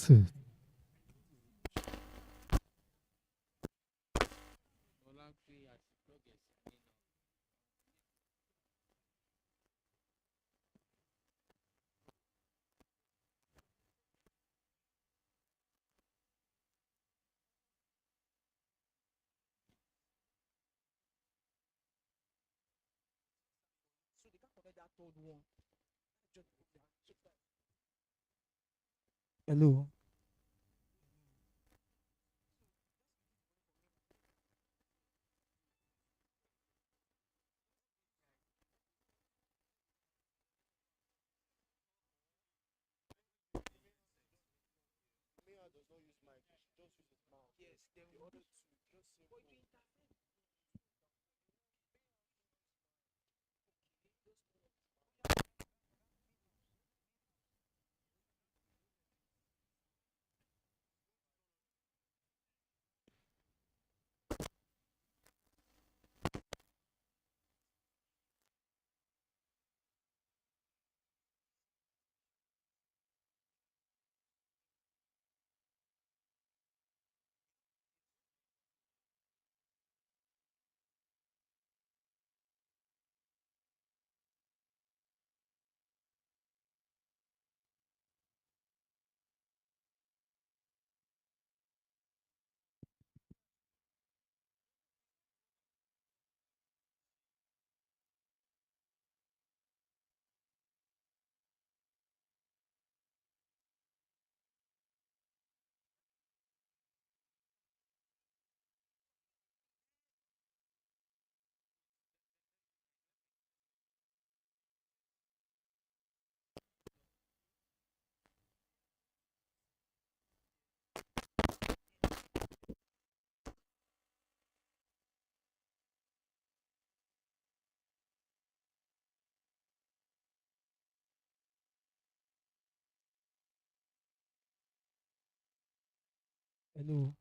是。Hello. Hello.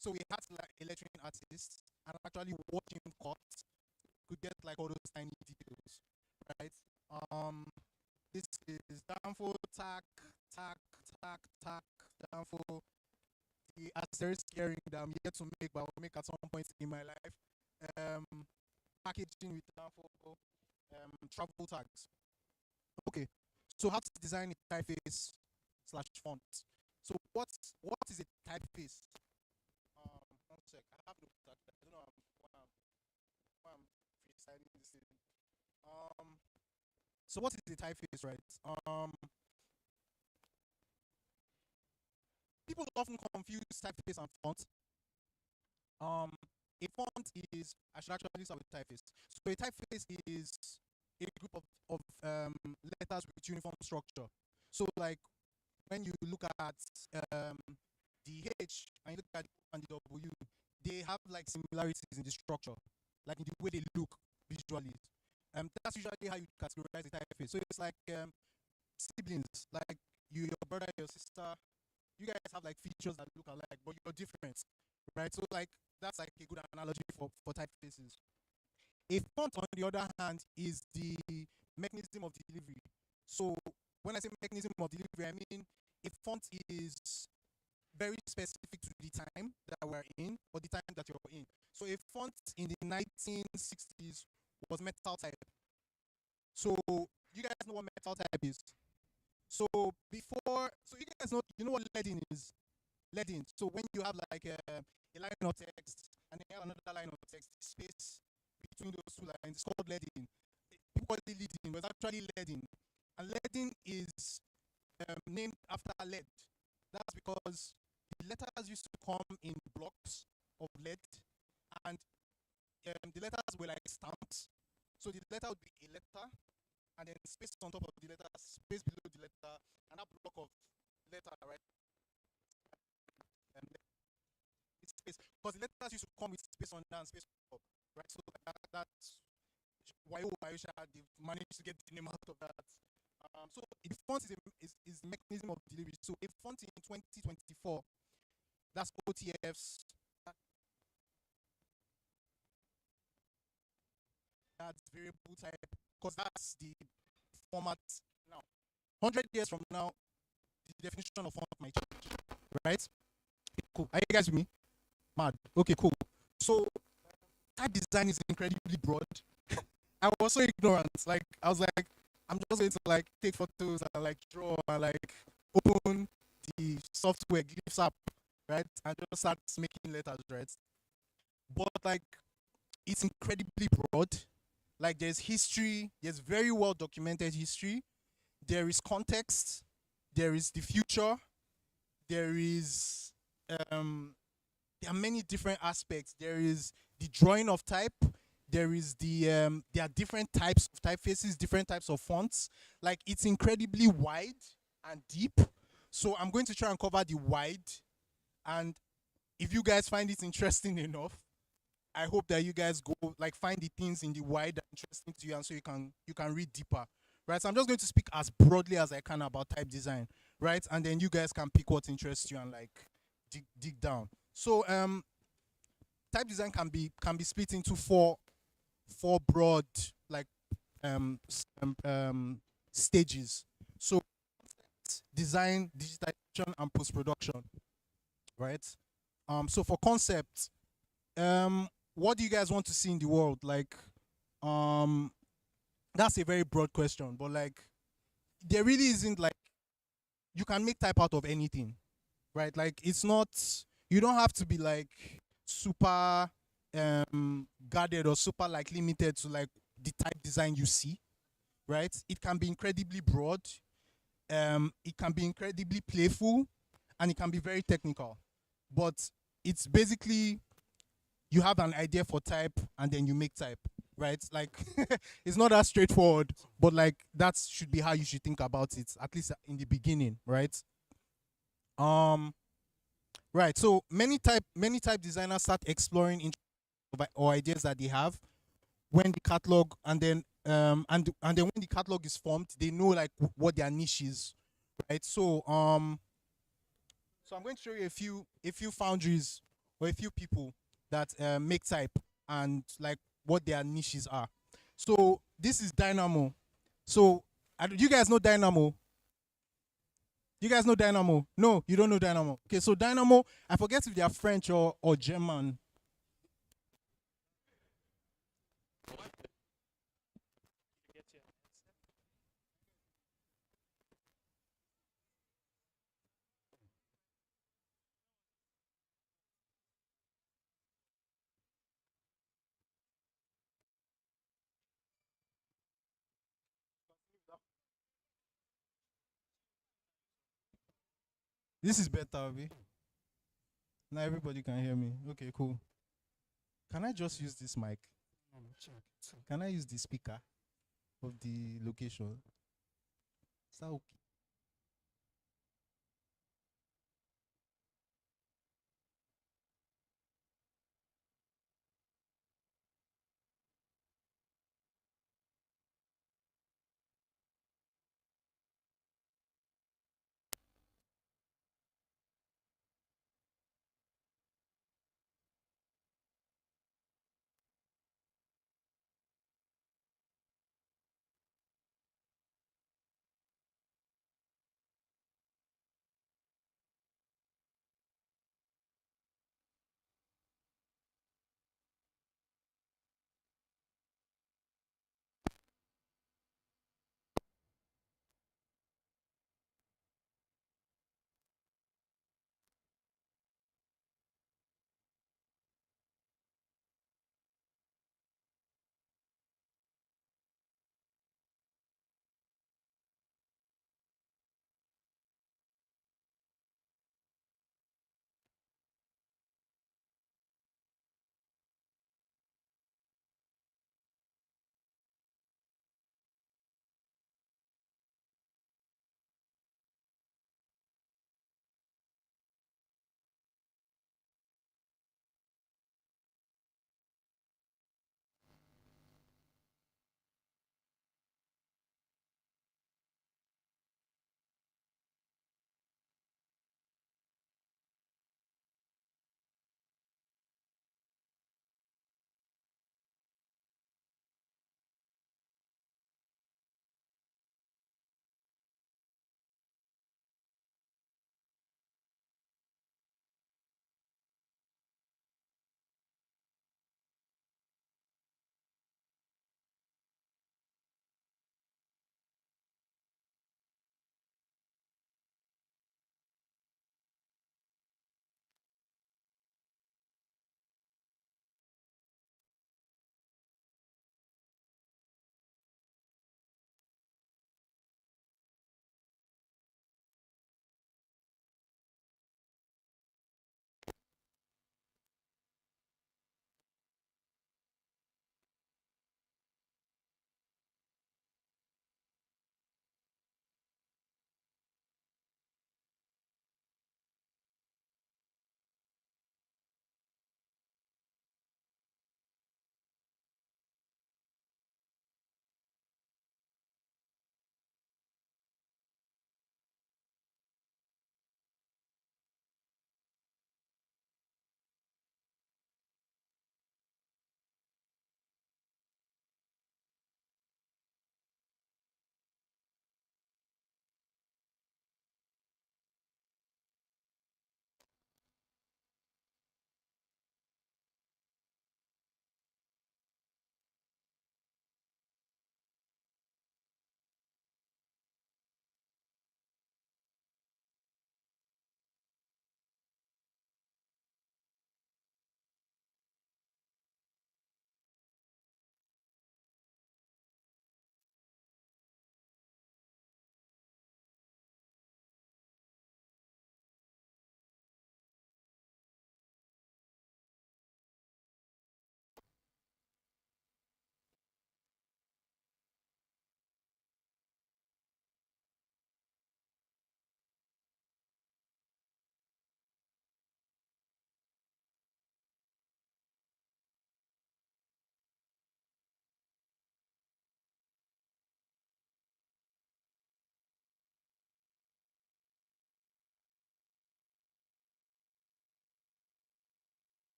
So we had to like electronic artists and actually watch him cut. Could get like all those tiny details, right? Um, this is downfall, tack, tack, tack, tack, downfall. The asterisk gearing that I'm yet to make, but I'll make at some point in my life. Um, packaging with downfall, travel tags. Okay, so how to design a typeface slash font. So what is a typeface? One sec. I have no I don't know why I'm freestyling this thing. So what is a typeface, right? People often confuse typeface and font. A font is, I should actually start with typeface. So a typeface is a group of letters with uniform structure. So like when you look at the H and you look at the O and the W, they have like similarities in the structure, like in the way they look visually. That's usually how you categorize a typeface. So it's like siblings, like you, your brother, your sister, you guys have like features that look alike, but you're different, right? So like that's like a good analogy for typefaces. A font, on the other hand, is the mechanism of delivery. So when I say mechanism of delivery, I mean a font is very specific to the time that we're in or the time that you're in. So a font in the 1960s was metal type. So you guys know what metal type is. So so you guys know, you know what leading is? Leading. So when you have like a line of text and then you have another line of text, space between those two lines, it's called leading. People call it leading, but it's actually leading. And leading is named after lead. That's because the letters used to come in blocks of lead, and the letters were like stamps. So the letter would be a letter, and then space on top of the letter, space below the letter, and that block of letter, right? It's space, because the letters used to come with space on down, space on top, right? So that's why they've managed to get the name out of that. So the font is mechanism of delivery. So a font in 2024, that's OTFs. That's variable type, because that's the format now. 100 years from now, the definition of font might change, right? Cool. Are you guys with me? Mad. Okay, cool. So type design is incredibly broad. I was so ignorant. Like I was like, I'm just going to like take photos and like draw and like open the software Glyphs app, right? And just start making letters, right? But like it's incredibly broad. Like there's history, there's very well documented history. There is context, there is the future, there is there are many different aspects. There is the drawing of type. There is there are different types of typefaces, different types of fonts. Like it's incredibly wide and deep. So I'm going to try and cover the wide. And if you guys find it interesting enough, I hope that you guys go like find the things in the wide that are interesting to you, and so you can read deeper. Right. So I'm just going to speak as broadly as I can about type design, right? And then you guys can pick what interests you and like dig down. So type design can be split into four broad like stages. So design, digitization, and post-production, right? So for concept, what do you guys want to see in the world? Like that's a very broad question, but like there really isn't like, you can make type out of anything, right? Like it's not, you don't have to be like super guarded or super like limited to like the type design you see, right? It can be incredibly broad, it can be incredibly playful, and it can be very technical. But it's basically, you have an idea for type and then you make type, right? Like it's not that straightforward, but like that should be how you should think about it, at least in the beginning, right? Right. So many type designers start exploring or ideas that they have when the catalog, and then and then when the catalog is formed, they know like what their niche is, right? So so I'm going to show you a few foundries or a few people that make type and like what their niches are. So this is Dynamo. So you guys know Dynamo? You guys know Dynamo? No, you don't know Dynamo. Okay, so Dynamo, I forget if they are French or German. This is better, Abi. Now everybody can hear me. Okay, cool. Can I just use this mic? Can I use the speaker of the location? Is that okay?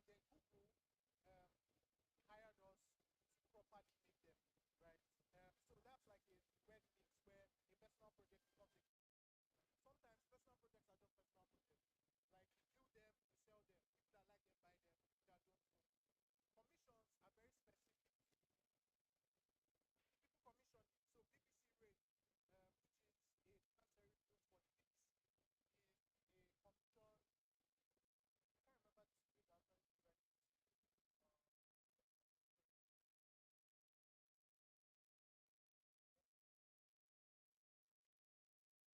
then Google um, hired us to properly make them, right? So that's like a weird mix where a personal project becomes a. Sometimes personal projects are just personal projects. Like you build them, you sell them. People that like them buy them. People that don't. Commissions are very specific. People commission you. So BBC rate, which is a transfer rate for the BBC, is a commission. I can't remember the rate actually right.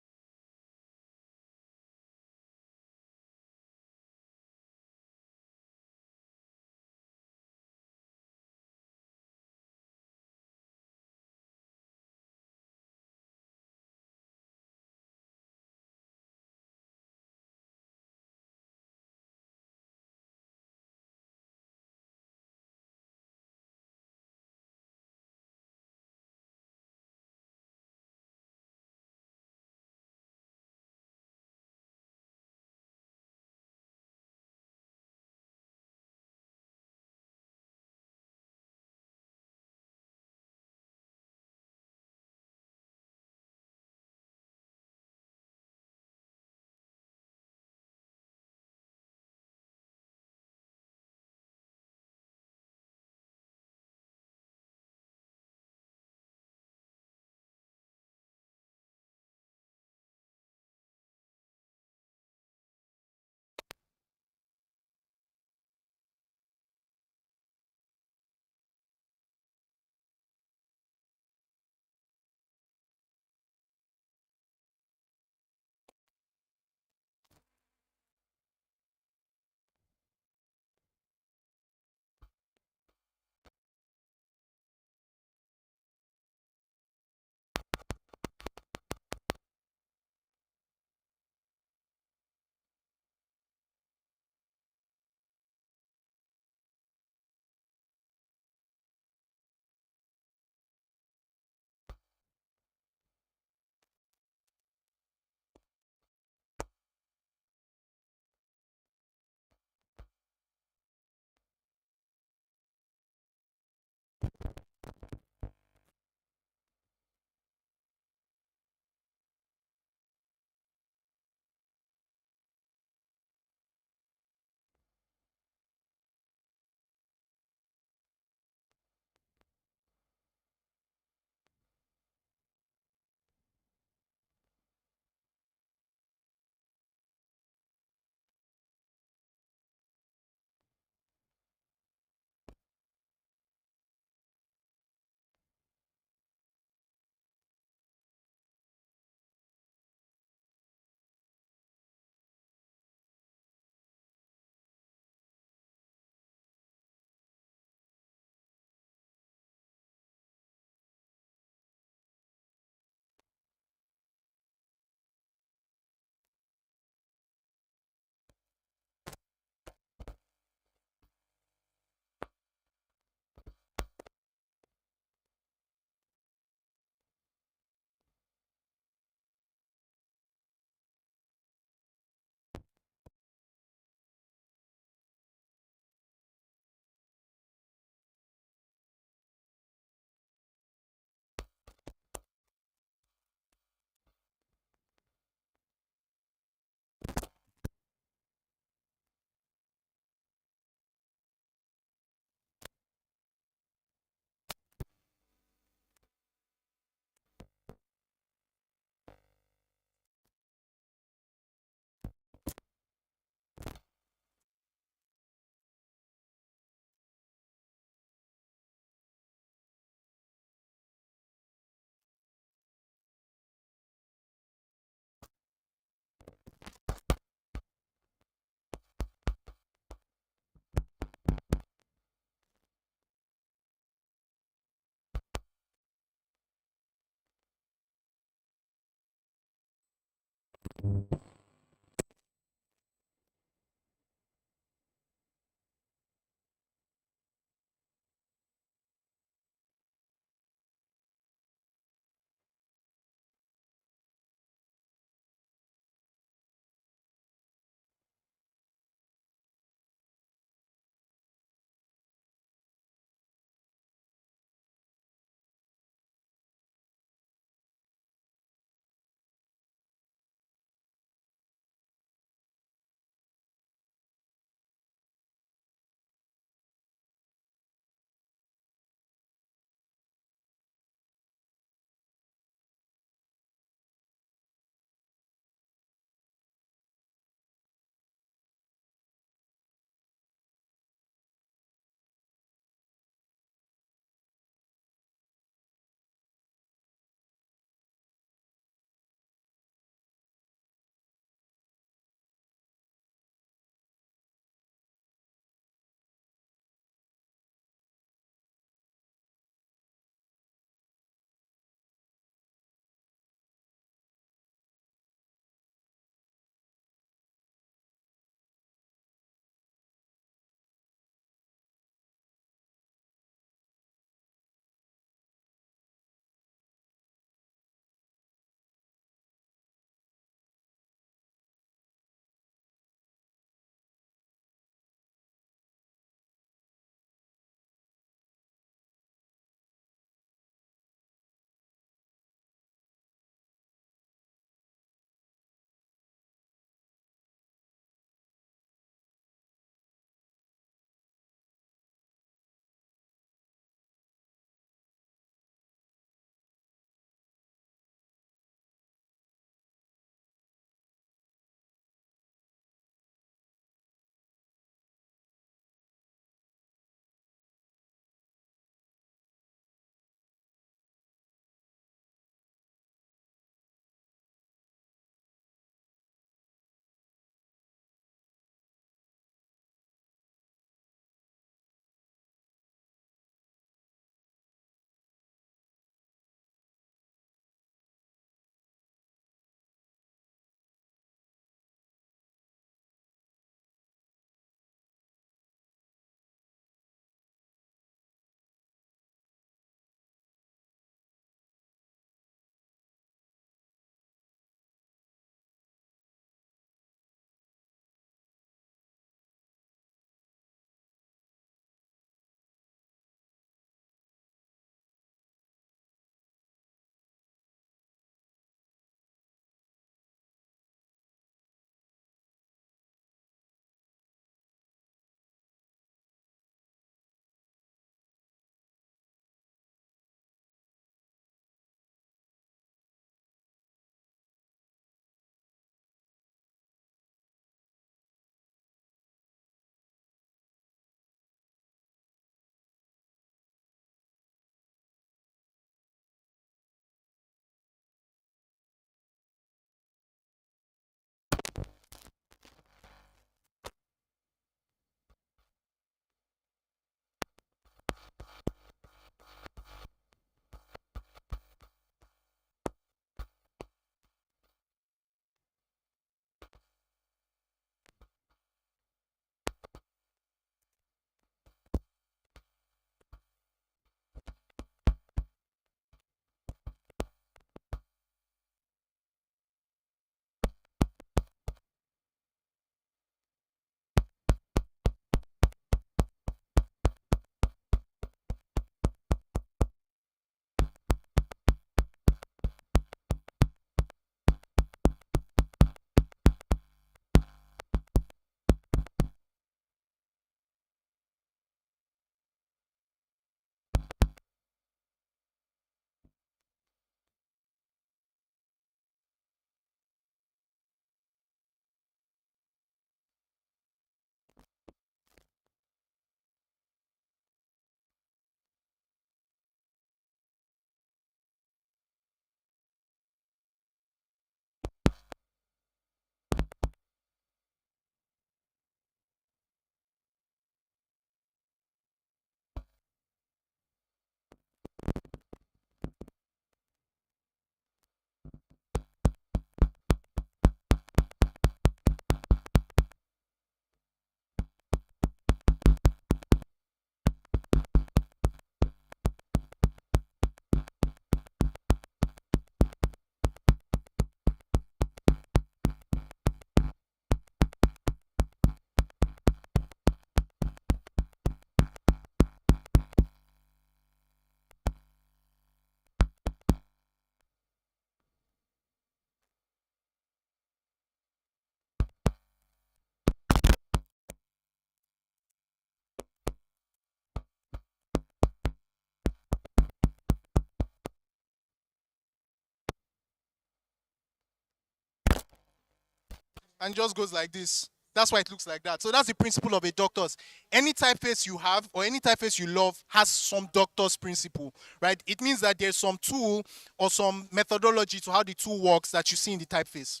and just goes like this. That's why it looks like that. So that's the principle of a doctor's. Any typeface you have or any typeface you love has some doctor's principle, right? It means that there's some tool or some methodology to how the tool works that you see in the typeface.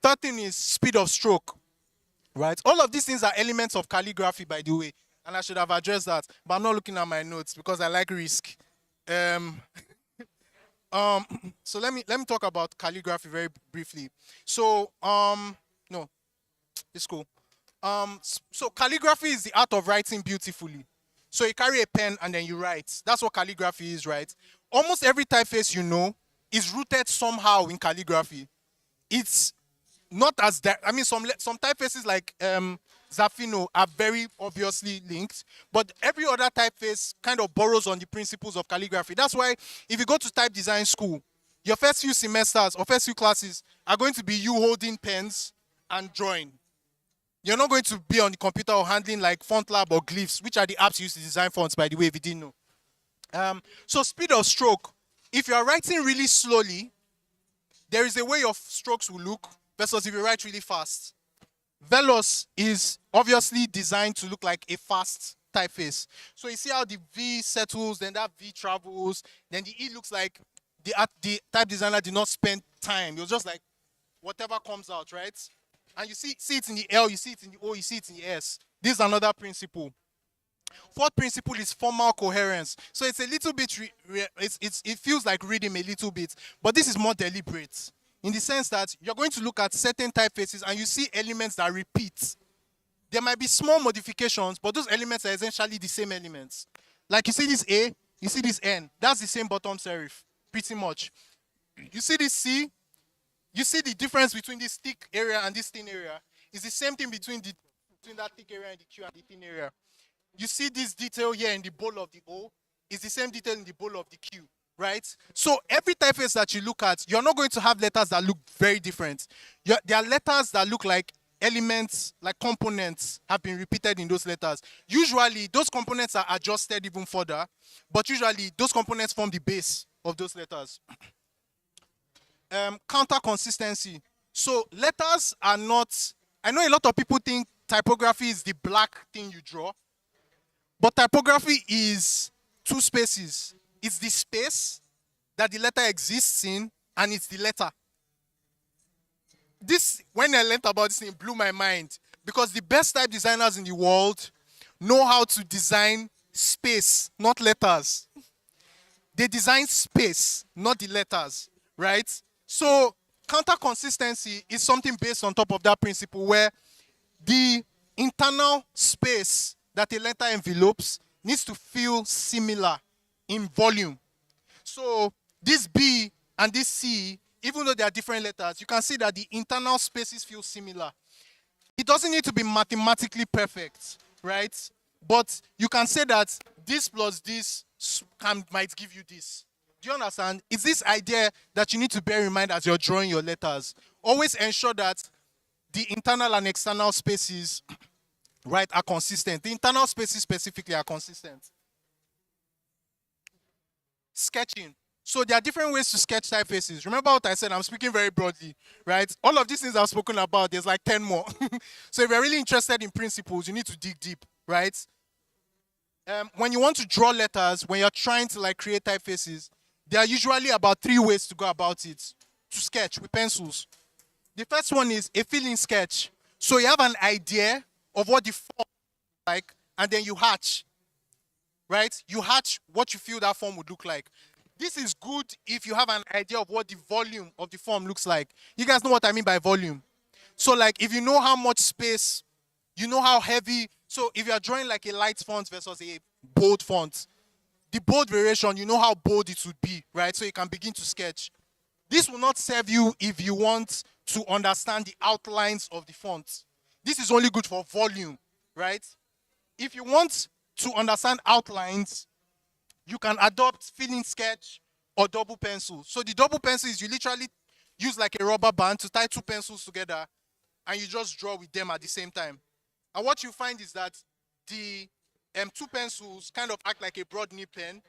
Third thing is speed of stroke, right? All of these things are elements of calligraphy, by the way, and I should have addressed that, but I'm not looking at my notes because I like risk. Um, so let me talk about calligraphy very briefly. So no, it's cool. So calligraphy is the art of writing beautifully. So you carry a pen and then you write. That's what calligraphy is, right? Almost every typeface you know is rooted somehow in calligraphy. It's not as that. I mean, some typefaces like Zafino are very obviously linked, but every other typeface kind of borrows on the principles of calligraphy. That's why if you go to type design school, your first few semesters or first few classes are going to be you holding pens and drawing. You're not going to be on the computer or handling like FontLab or Glyphs, which are the apps used to design fonts, by the way, if you didn't know. So speed of stroke. If you are writing really slowly, there is a way your strokes will look versus if you write really fast. Veloz is obviously designed to look like a fast typeface. So you see how the V settles, then that V travels, then the E looks like the type designer did not spend time. It was just like whatever comes out, right? And you see it in the L, you see it in the O, you see it in the S. This is another principle. Fourth principle is formal coherence. So it's a little bit, it feels like rhythm a little bit, but this is more deliberate in the sense that you're going to look at certain typefaces and you see elements that repeat. There might be small modifications, but those elements are essentially the same elements. Like you see this A, you see this N, that's the same bottom serif, pretty much. You see this C, you see the difference between this thick area and this thin area. It's the same thing between that thick area and the Q and the thin area. You see this detail here in the bowl of the O, is the same detail in the bowl of the Q, right? So every typeface that you look at, you're not going to have letters that look very different. There are letters that look like elements, like components have been repeated in those letters. Usually, those components are adjusted even further, but usually those components form the base of those letters. Counter consistency. So letters are not, I know a lot of people think typography is the black thing you draw, but typography is two spaces. It's the space that the letter exists in, and it's the letter. This, when I learned about this thing, blew my mind because the best type designers in the world know how to design space, not letters. They design space, not the letters, right? So counter consistency is something based on top of that principle where the internal space that a letter envelopes needs to feel similar in volume. So this B and this C, even though they are different letters, you can see that the internal spaces feel similar. It doesn't need to be mathematically perfect, right? But you can say that this plus this might give you this. Do you understand? It's this idea that you need to bear in mind as you're drawing your letters. Always ensure that the internal and external spaces, right, are consistent. The internal spaces specifically are consistent. Sketching. So there are different ways to sketch typefaces. Remember what I said, I'm speaking very broadly, right? All of these things I've spoken about, there's like 10 more. So if you're really interested in principles, you need to dig deep, right? When you want to draw letters, when you're trying to like create typefaces, there are usually about 3 ways to go about it. To sketch with pencils. The first one is a feeling sketch. So you have an idea of what the form is like, and then you hatch, right? You hatch what you feel that form would look like. This is good if you have an idea of what the volume of the form looks like. You guys know what I mean by volume. So like if you know how much space, you know how heavy. So if you're drawing like a light font versus a bold font, the bold variation, you know how bold it would be, right? So you can begin to sketch. This will not serve you if you want to understand the outlines of the font. This is only good for volume, right? If you want to understand outlines, you can adopt feeling sketch or double pencil. So the double pencil is you literally use like a rubber band to tie 2 pencils together and you just draw with them at the same time. And what you find is that the 2 pencils kind of act like a broad nib pen,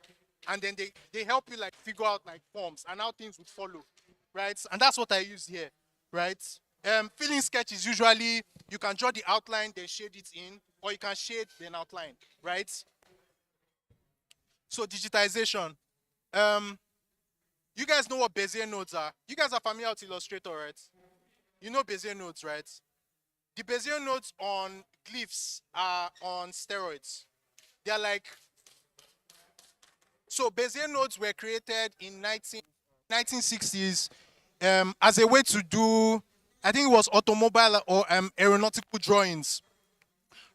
and then they help you like figure out like forms and how things would follow, right? And that's what I use here, right? Filling sketch is usually you can draw the outline, then shade it in, or you can shade then outline, right? So digitization. Um, you guys know what Bezier nodes are. You guys are familiar with Illustrator, right? You know Bezier nodes, right? The Bezier nodes on glyphs are on steroids. They're like, so Bezier nodes were created in 1960s as a way to do, I think it was automobile or aeronautical drawings,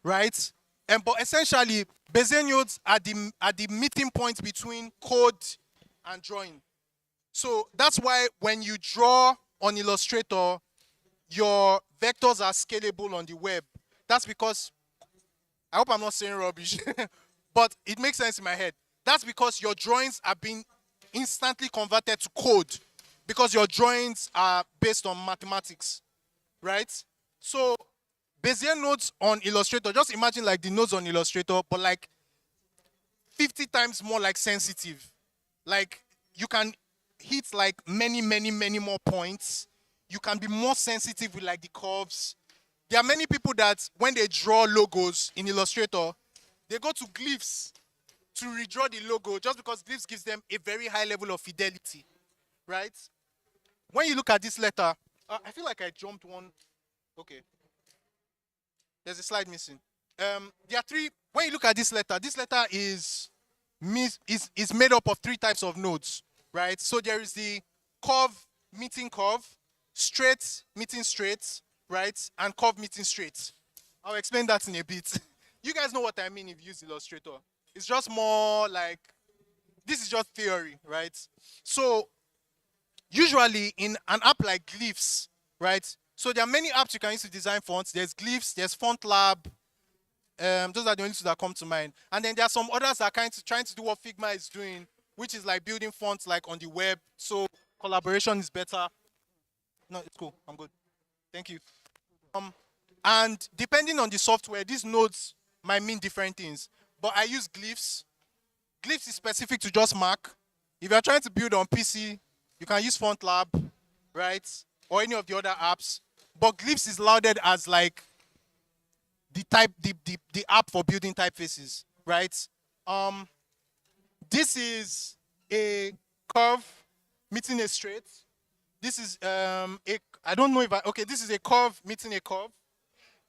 right? But essentially, Bezier nodes are the meeting point between code and drawing. So that's why when you draw on Illustrator, your vectors are scalable on the web. That's because, I hope I'm not saying rubbish, but it makes sense in my head. That's because your drawings are being instantly converted to code because your drawings are based on mathematics, right? So Bezier nodes on Illustrator, just imagine like the nodes on Illustrator, but like 50 times more like sensitive. Like you can hit like many more points. You can be more sensitive with like the curves. There are many people that when they draw logos in Illustrator, they go to glyphs to redraw the logo just because glyphs gives them a very high level of fidelity, right? When you look at this letter, I feel like I jumped one. Okay, there's a slide missing. There are three. When you look at this letter is made up of three types of nodes, right? So there is the curve meeting curve, straight meeting straight, right? And curve meeting straight. I'll explain that in a bit. You guys know what I mean if you use Illustrator. It's just more like, this is just theory, right? So usually in an app like Glyphs, right? So there are many apps you can use to design fonts. There's Glyphs, there's Font Lab. Those are the only two that come to mind. And then there are some others that are trying to do what Figma is doing, which is like building fonts like on the web. So collaboration is better. No, it's cool. I'm good. Thank you. And depending on the software, these nodes might mean different things. But I use Glyphs. Glyphs is specific to just Mac. If you're trying to build on PC, you can use Font Lab, right? Or any of the other apps. But Glyphs is lauded as like the app for building typefaces, right? This is a curve meeting a straight. This is I don't know if this is a curve meeting a curve.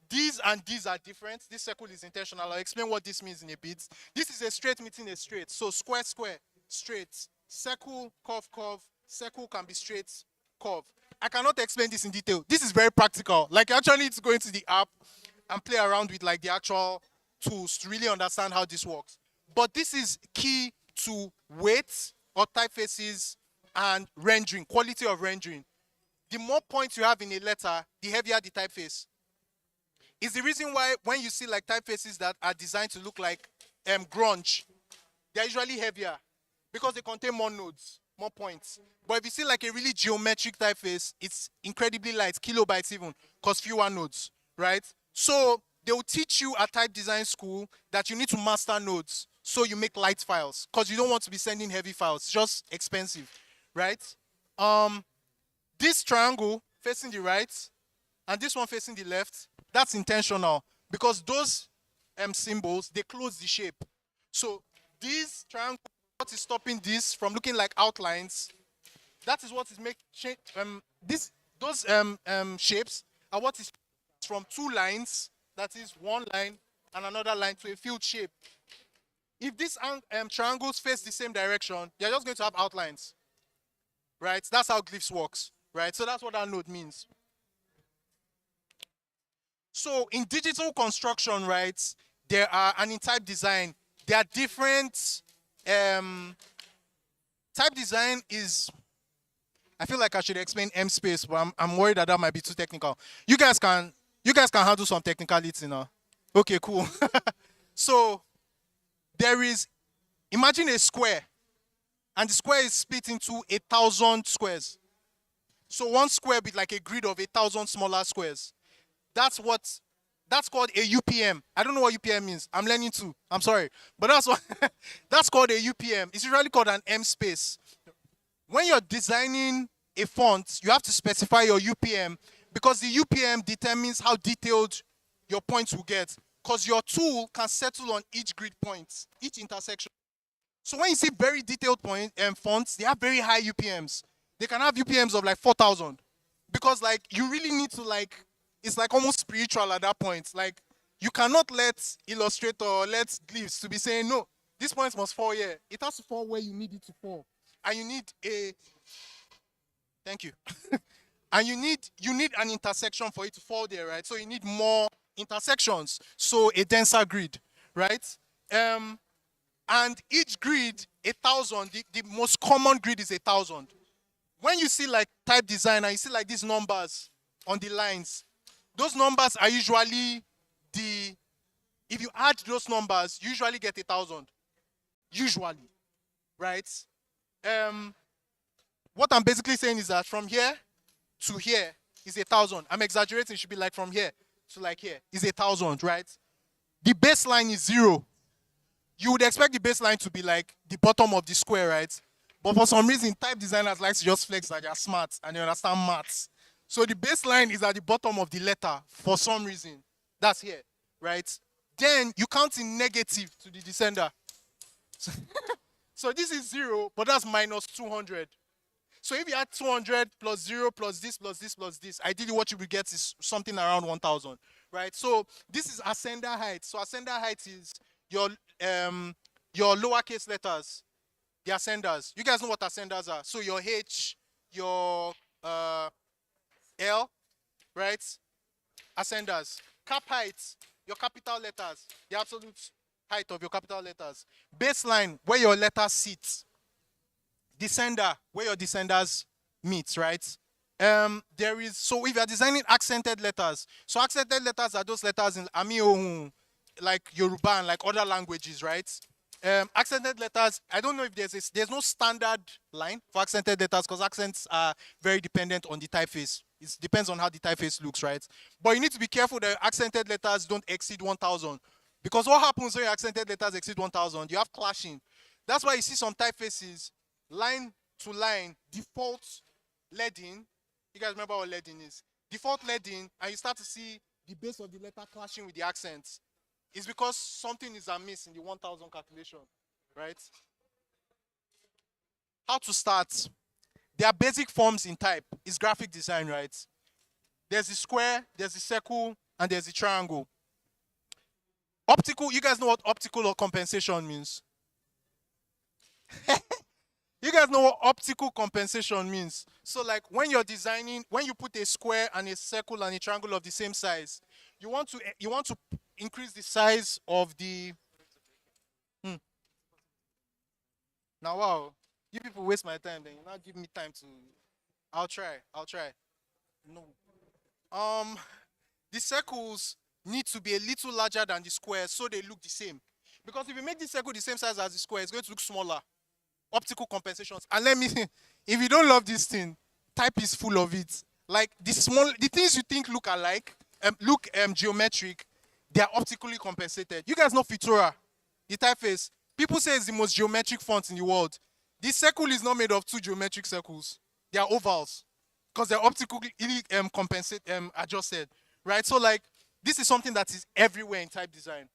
These and these are different. This circle is intentional. I'll explain what this means in a bit. This is a straight meeting a straight. So square, square, straight. Circle, curve, curve. Circle can be straight, curve. I cannot explain this in detail. This is very practical. Like you actually need to go into the app and play around with like the actual tools to really understand how this works. But this is key to weight or typefaces and rendering, quality of rendering. The more points you have in a letter, the heavier the typeface. It's the reason why when you see like typefaces that are designed to look like grunge, they're usually heavier because they contain more nodes, more points. But if you see like a really geometric typeface, it's incredibly light, kilobytes even, because fewer nodes, right? So they will teach you at type design school that you need to master nodes so you make light files because you don't want to be sending heavy files. It's just expensive, right? This triangle facing the right and this one facing the left, that's intentional because those symbols, they close the shape. So this triangle, what is stopping this from looking like outlines, that is what is making those shapes are what is from two lines, that is one line and another line, to a filled shape. If these triangles face the same direction, they're just going to have outlines, right? That's how glyphs works, right? So that's what that node means. So in digital construction, right, there are, and in type design, there are different, type design is, I feel like I should explain M space, but I'm worried that might be too technical. You guys can handle some technicality now. Okay, cool. So there is, imagine a square, and the square is split into 1,000 squares. So one square with like a grid of 1,000 smaller squares. That's called a UPM. I don't know what UPM means. I'm learning too. I'm sorry. But that's what that's called a UPM. It's usually called an M space. When you're designing a font, you have to specify your UPM because the UPM determines how detailed your points will get, because your tool can settle on each grid point, each intersection. So when you see very detailed fonts, they have very high UPMs. They can have UPMs of like 4,000, because like you really need to like, it's like almost spiritual at that point. Like you cannot let Illustrator or let Glyphs to be saying, no, this point must fall here. It has to fall where you need it to fall. And you need a, thank you. And you need an intersection for it to fall there, right? So you need more intersections, so a denser grid, right? And each grid, 1,000, the most common grid is 1,000. When you see like type designer, you see like these numbers on the lines. Those numbers are usually if you add those numbers, you usually get 1,000. Usually, right? What I'm basically saying is that from here to here is 1,000. I'm exaggerating, it should be like from here to like here is 1,000, right? The baseline is 0. You would expect the baseline to be like the bottom of the square, right? But for some reason, type designers like to just flex that they're smart and they understand maths. So the baseline is at the bottom of the letter for some reason. That's here, right? Then you count in negative to the descender. So this is 0, but that's minus 200. So if you add 200 plus 0 plus this plus this plus this, ideally what you will get is something around 1,000, right? So this is ascender height. So ascender height is your lowercase letters, the ascenders. You guys know what ascenders are. So your H, your L, right? Ascenders. Cap height, your capital letters, the absolute height of your capital letters. Baseline, where your letters sit. Descender, where your descenders meet, right? So if you're designing accented letters, so accented letters are those letters in Ami, like Yoruba and like other languages, right? Accented letters, I don't know if there's no standard line for accented letters, because accents are very dependent on the typeface. It depends on how the typeface looks, right? But you need to be careful that accented letters don't exceed 1,000. Because what happens when your accented letters exceed 1,000? You have clashing. That's why you see some typefaces, line to line, default leading. You guys remember what leading is? Default leading, and you start to see the base of the letter clashing with the accents. It's because something is amiss in the 1,000 calculation, right? How to start? There are basic forms in type. It's graphic design, right? There's the square, there's the circle, and there's the triangle. Optical, you guys know what optical or compensation means? You guys know what optical compensation means? So like when you're designing, when you put a square and a circle and a triangle of the same size, you want to increase the size of the Now wow, you people waste my time then. You now give me time to I'll try. No. The circles need to be a little larger than the squares so they look the same. Because if you make the circle the same size as the square, it's going to look smaller. Optical compensations. And let me, if you don't love this thing, type is full of it. Like the things you think look alike, geometric, they are optically compensated. You guys know Futura, the typeface. People say it's the most geometric font in the world. This circle is not made of 2 geometric circles. They are ovals because they're optically adjusted, right? So like this is something that is everywhere in type design.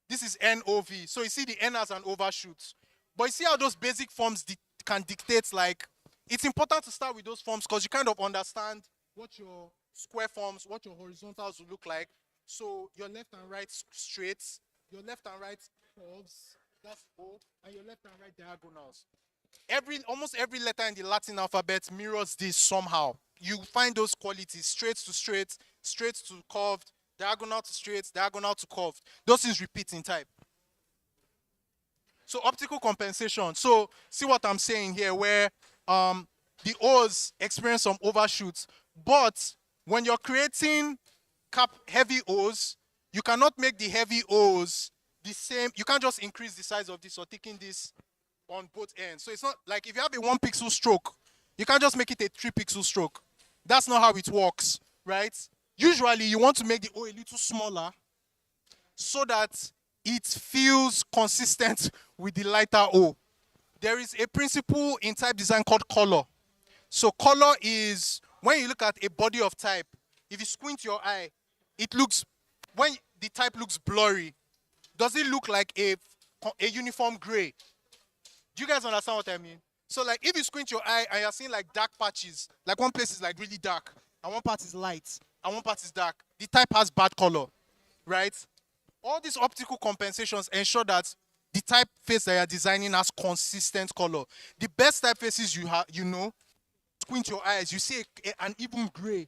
This is NOV. So you see the N as an overshoot. But you see how those basic forms can dictate, like, it's important to start with those forms because you kind of understand what your square forms, what your horizontals will look like. So your left and right straights, your left and right curves, that's O, and your left and right diagonals. Almost every letter in the Latin alphabet mirrors this somehow. You find those qualities, straight to straight, straight to curved, diagonal to straight, diagonal to curved. Those things repeat in type. So optical compensation. So see what I'm saying here, where the O's experience some overshoots, but when you're creating heavy O's, you cannot make the heavy O's the same. You can't just increase the size of this or taking this on both ends. So it's not like if you have a 1 pixel stroke, you can't just make it a 3 pixel stroke. That's not how it works, right? Usually you want to make the O a little smaller so that it feels consistent with the lighter O. There is a principle in type design called color. So color is When you look at a body of type, if you squint your eye, it looks, when the type looks blurry, does it look like a uniform gray? Do you guys understand what I mean? So like if you squint your eye and you're seeing like dark patches, like one place is like really dark, and one part is light, and one part is dark, the type has bad color, right? All these optical compensations ensure that the typeface that you're designing has consistent color. The best typefaces you have, squint your eyes, you see an even gray,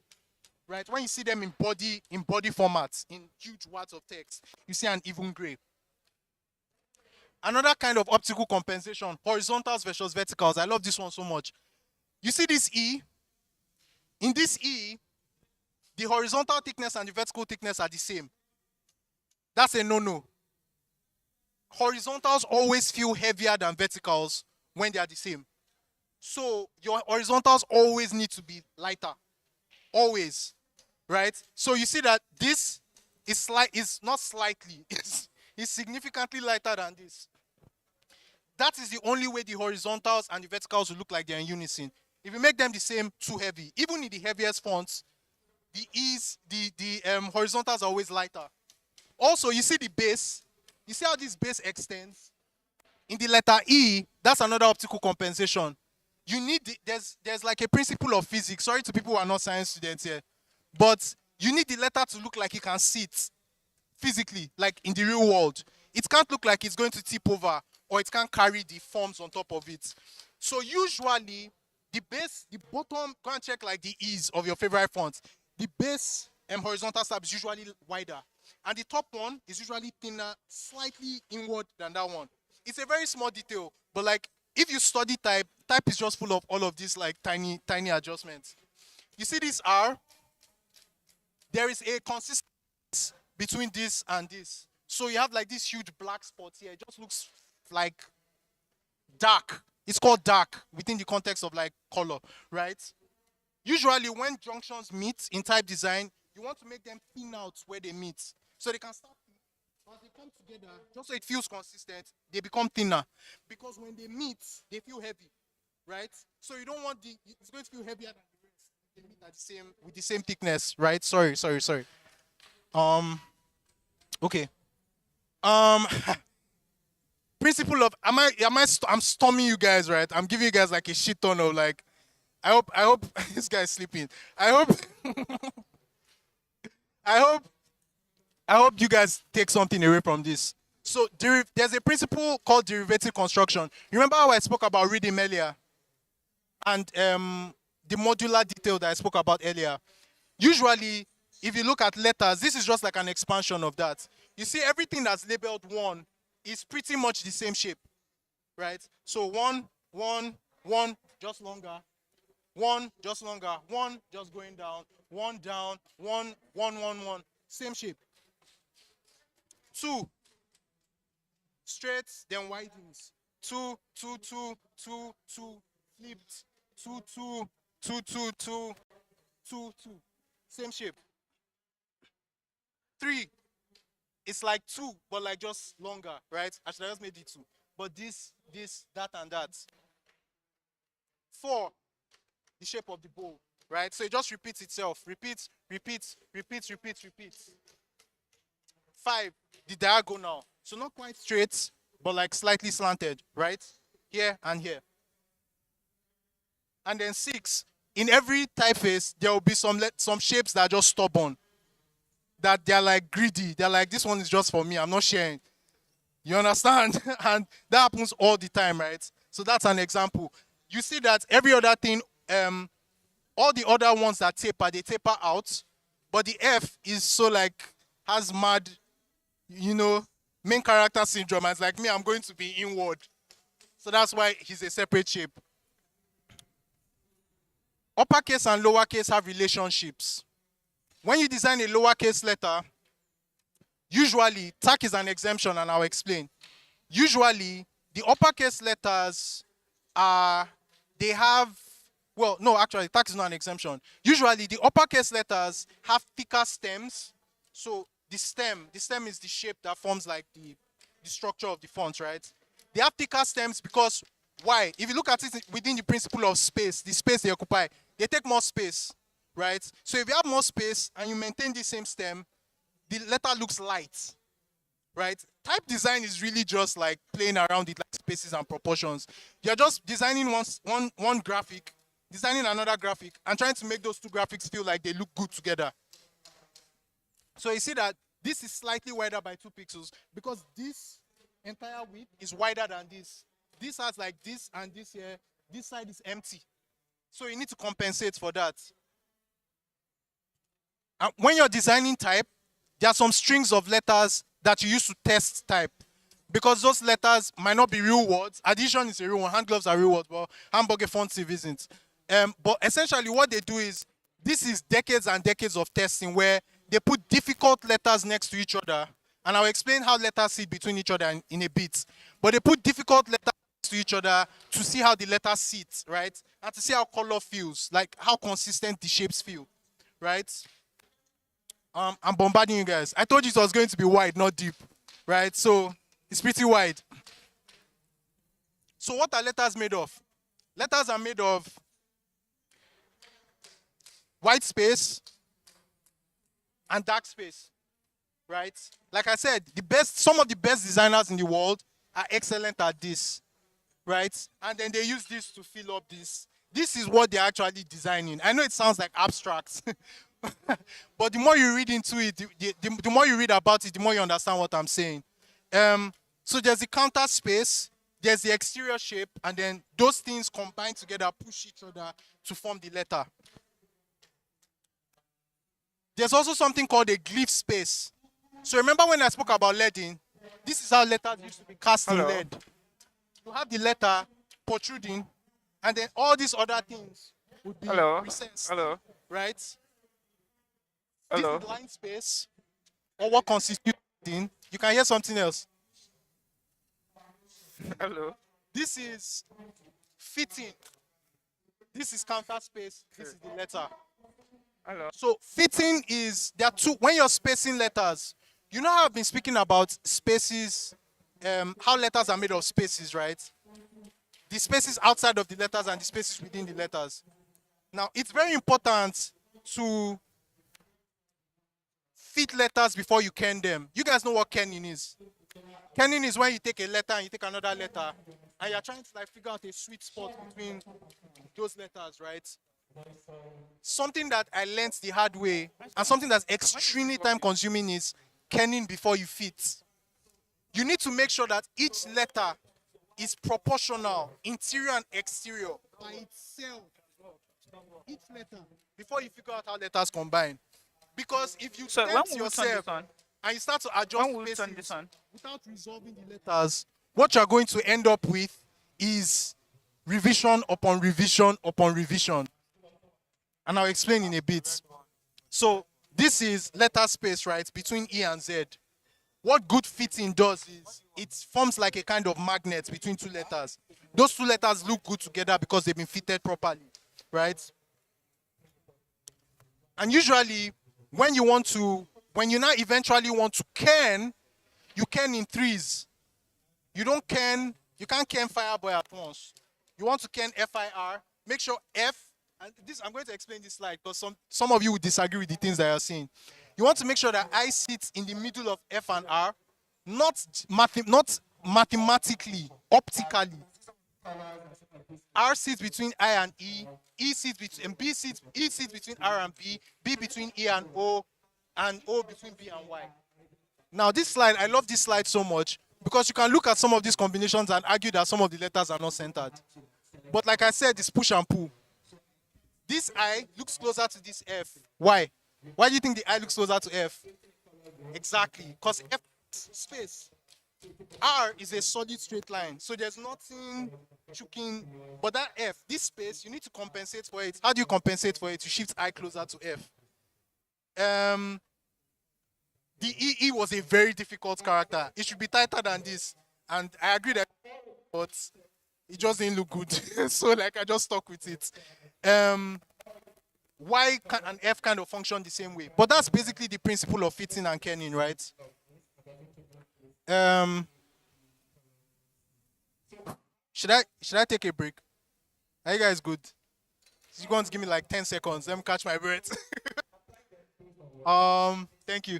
right? When you see them in body formats, in huge words of text, you see an even gray. Another kind of optical compensation, horizontals versus verticals. I love this one so much. You see this E? In this E, the horizontal thickness and the vertical thickness are the same. That's a no-no. Horizontals always feel heavier than verticals when they are the same. So your horizontals always need to be lighter. Always. Right? So you see that this is not slightly, it's significantly lighter than this. That is the only way the horizontals and the verticals will look like they're in unison. If you make them the same, too heavy. Even in the heaviest fonts, the horizontals are always lighter. Also, you see the base. You see how this base extends? In the letter E, that's another optical compensation. You need there's like a principle of physics. Sorry to people who are not science students here, but you need the letter to look like it can sit physically, like in the real world. It can't look like it's going to tip over, or it can't carry the forms on top of it. So usually, the base, the bottom, go and check like the E's of your favorite fonts. The base horizontal stab is usually wider, and the top one is usually thinner, slightly inward than that one. It's a very small detail, but like if you study type is just full of all of these like tiny adjustments. You see this R? There is a consistency between this and this. So you have like this huge black spot here. It just looks like dark. It's called dark within the context of like color, right? Usually when junctions meet in type design, you want to make them thin out where they meet. So they can start, as they come together, just so it feels consistent, they become thinner. Because when they meet, they feel heavy, right? So you don't want it's going to feel heavier than the rest. They meet at with the same thickness, right? Sorry. Okay. Principle of, I'm storming you guys, right? I'm giving you guys like a shit ton of like, I hope this guy's sleeping. I hope you guys take something away from this. So there's a principle called derivative construction. You remember how I spoke about reading earlier? And the modular detail that I spoke about earlier. Usually, if you look at letters, this is just like an expansion of that. You see everything that's labeled 1 is pretty much the same shape, right? So 1, 1, 1, just longer. 1, just longer. 1, just going down. 1 down. 1, 1, 1, 1. Same shape. 2, straight, then widens. 2, 2, 2, 2, 2, flipped. 2, 2, 2, 2, 2, 2, 2. Same shape. 3, it's like 2, but like just longer, right? Actually, I just made it 2. But this, that, and that. 4, the shape of the bowl, right? So it just repeats itself. Repeats. 5, the diagonal. So not quite straight, but like slightly slanted, right? Here and here. And then 6, in every typeface, there will be some shapes that are just stubborn. That they're like greedy. They're like, this one is just for me. I'm not sharing. You understand? And that happens all the time, right? So that's an example. You see that every other thing, all the other ones that taper, they taper out. But the F is so like, has mad, main character syndrome. And it's like me, I'm going to be inward. So that's why he's a separate shape. Uppercase and lowercase have relationships. When you design a lowercase letter, usually, TAC is an exemption, and I'll explain. Usually, the uppercase letters actually, TAC is not an exemption. Usually, the uppercase letters have thicker stems. So the stem is the shape that forms like the structure of the font, right? They have thicker stems because, why? If you look at it within the principle of space, the space they occupy, they take more space. right? So if you have more space and you maintain the same stem, the letter looks light, right? Type design is really just like playing around with like spaces and proportions. You're just designing one graphic, designing another graphic, and trying to make those two graphics feel like they look good together. So you see that this is slightly wider by 2 pixels because this entire width is wider than this. This has like this and this here. This side is empty. So you need to compensate for that. And when you're designing type, there are some strings of letters that you use to test type. Because those letters might not be real words. Addition is a real one. Hand gloves are real words, but hamburger font sieve isn't. But essentially what they do is, this is decades and decades of testing where they put difficult letters next to each other. And I'll explain how letters sit between each other in a bit. But they put difficult letters next to each other to see how the letters sit, right? And to see how color feels, like how consistent the shapes feel, right? I'm bombarding you guys. I told you it was going to be wide, not deep, right? So it's pretty wide. So what are letters made of? Letters are made of white space and dark space, right? Like I said, some of the best designers in the world are excellent at this, right? And then they use this to fill up this. This is what they're actually designing. I know it sounds like abstract, but the more you read into it, the more you read about it, the more you understand what I'm saying. So there's the counter space, there's the exterior shape, and then those things combine together, push each other to form the letter. There's also something called a glyph space. So remember when I spoke about leading? This is how letters used to be cast in lead. You have the letter protruding, and then all these other things would be recessed, right? This is line space, or what constitutes leading. You can hear something else. This is fitting. This is counter space. This is the letter. So fitting is, there are two, when you're spacing letters, you know how I've been speaking about spaces, how letters are made of spaces, right? The spaces outside of the letters and the spaces within the letters. Now, it's very important to fit letters before you ken them. You guys know what kenning is. Kenning is when you take a letter and you take another letter, and you're trying to like figure out a sweet spot between those letters, right? Something that I learned the hard way, and something that's extremely time consuming, is kenning before you fit. You need to make sure that each letter is proportional, interior and exterior, by itself. Each letter, before you figure out how letters combine. Because if you tempt yourself and you start to adjust spaces without resolving the letters, what you're going to end up with is revision upon revision upon revision. And I'll explain in a bit. So this is letter space, right, between E and Z. What good fitting does is it forms like a kind of magnet between two letters. Those two letters look good together because they've been fitted properly, right? And usually, when you now eventually want to ken, you ken in threes. You can't ken Fireboy at once. You want to ken FIR, make sure F, and this, I'm going to explain this slide because some of you would disagree with the things that you're seeing. You want to make sure that I sits in the middle of F and R, not mathematically, optically. R sits between I and E, E sits between, E sits between R and B between E and O between B and Y. Now this slide, I love this slide so much because you can look at some of these combinations and argue that some of the letters are not centered. But like I said, it's push and pull. This I looks closer to this F. Why? Why do you think the I looks closer to F? Exactly, because F space. R is a solid straight line, so there's nothing choking. But that F, this space, you need to compensate for it. How do you compensate for it? You shift I closer to F. The EE was a very difficult character. It should be tighter than this, and I agree that, but it just didn't look good. So like I just stuck with it. Y and F kind of function the same way, but that's basically the principle of fitting and kenning, right? Should I take a break? Are you guys good? You're going to give me like 10 seconds. Let me catch my breath. Thank you.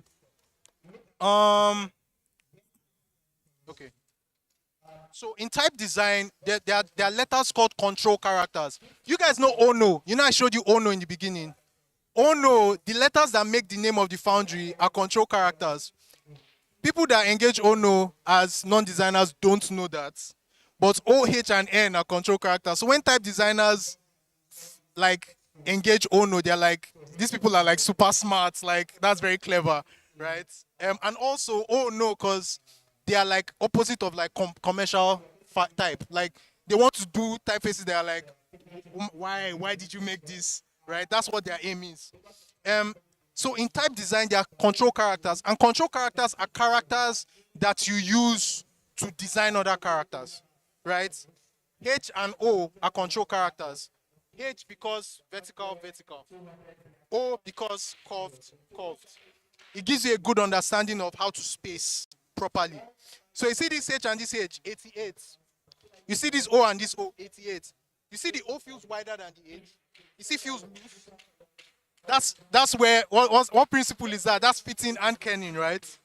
Okay. So in type design, there are letters called control characters. You guys know Ono. You know I showed you Ono in the beginning. Ono, the letters that make the name of the foundry are control characters. People that engage Ono as non-designers don't know that. But O, H, and N are control characters. So when type designers like engage Ono, they're like, these people are like super smart, like that's very clever, right? And also, oh no, because they are like opposite of like commercial type. Like they want to do typefaces that are like, why did you make this, right? That's what their aim is. So in type design, there are control characters, and control characters are characters that you use to design other characters, right? H and O are control characters. H because vertical, vertical. O because curved, curved. It gives you a good understanding of how to space properly. So you see this H and this H, 88. You see this O and this O, 88. You see the O feels wider than the H. You see feels loose. That's where, what principle is that? That's fitting and kerning, right?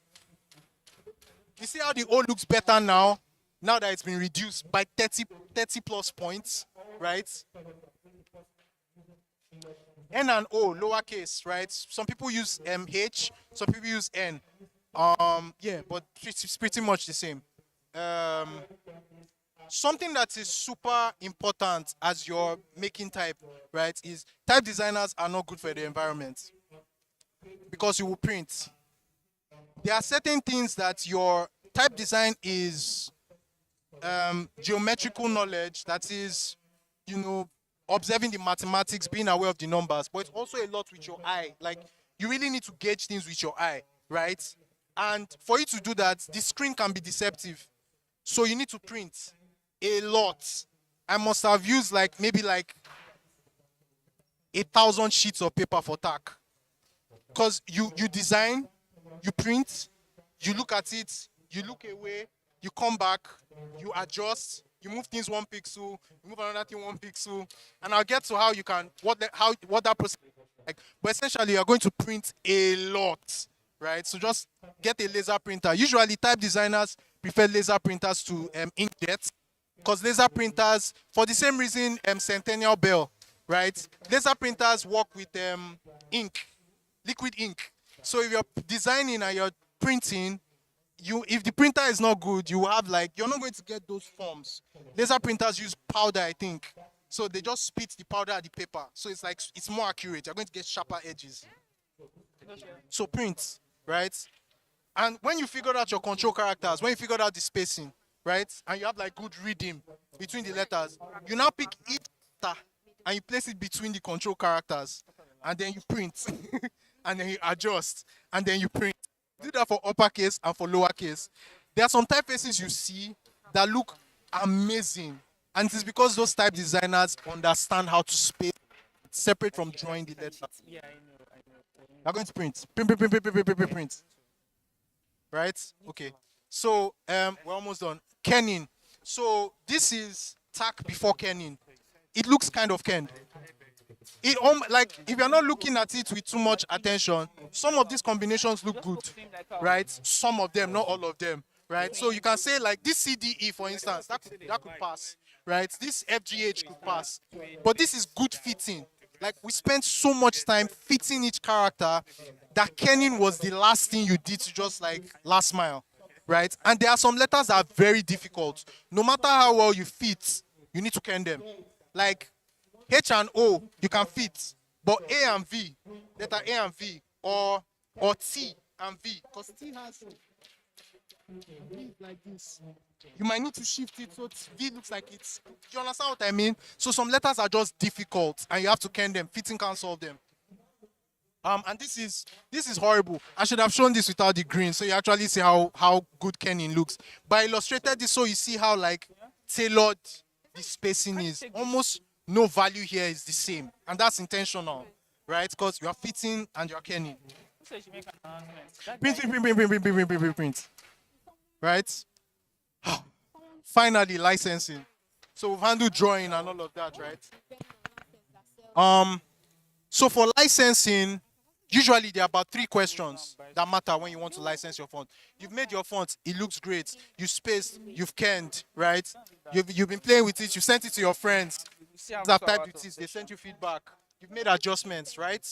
You see how the O looks better now that it's been reduced by 30 plus points, right? N and O, lowercase, right? Some people use H, some people use N. Yeah, but it's pretty much the same. Something that is super important as you're making type, right, is type designers are not good for the environment because you will print. There are certain things that your type design is geometrical knowledge, that is, you know, observing the mathematics, being aware of the numbers, but it's also a lot with your eye. Like, you really need to gauge things with your eye, right? And for you to do that, the screen can be deceptive. So you need to print a lot. I must have used like maybe like 1,000 sheets of paper for TAC. Because you design, you print, you look at it, you look away, you come back, you adjust, you move things 1 pixel, you move another thing 1 pixel, and I'll get to how you can, what that process is like. But essentially, you're going to print a lot, right? So just get a laser printer. Usually, type designers prefer laser printers to inkjet, because laser printers, for the same reason, Centennial Bell, right? Laser printers work with ink, liquid ink. So if you're designing and you're printing, if the printer is not good, you have like, you're not going to get those forms. Laser printers use powder, I think. So they just spit the powder at the paper. So it's like, it's more accurate. You're going to get sharper edges. So print, right? And when you figured out your control characters, when you figured out the spacing, right? And you have like good reading between the letters, you now pick each letter and you place it between the control characters. And then you print. And then you adjust. And then you print. Do that for uppercase and for lowercase. There are some typefaces you see that look amazing. And it is because those type designers understand how to space separate from drawing the letter. Yeah, I know. You're going to print. Print. Right? Okay. So we're almost done. Kenning. So this is tack before kenning. It looks kind of kenned. It like, if you're not looking at it with too much attention, some of these combinations look good, right? Some of them, not all of them, right? So you can say like this CDE, for instance, that could pass, right? This FGH could pass, but this is good fitting. Like, we spent so much time fitting each character that kenning was the last thing you did to just like last mile, right? And there are some letters that are very difficult. No matter how well you fit, you need to ken them. Like H and O, you can fit, but A and V, letter A and V, or T and V, because T has V like this. You might need to shift it so V looks like it's. Do you understand what I mean? So some letters are just difficult, and you have to ken them. Fitting can't solve them. And this is horrible. I should have shown this without the green, so you actually see how good kenning looks. But I illustrated this so you see how like tailored the spacing is. Almost no value here is the same, and that's intentional, right? Because you are fitting and you are kenning. Print. Right? Finally, licensing. So we've handled drawing and all of that, right? So for licensing, usually there are about 3 questions that matter when you want to license your font. You've made your font, it looks great. You spaced, you've kenned, right? You've been playing with it, you sent it to your friends. That typed with it, they sent you feedback. You've made adjustments, right?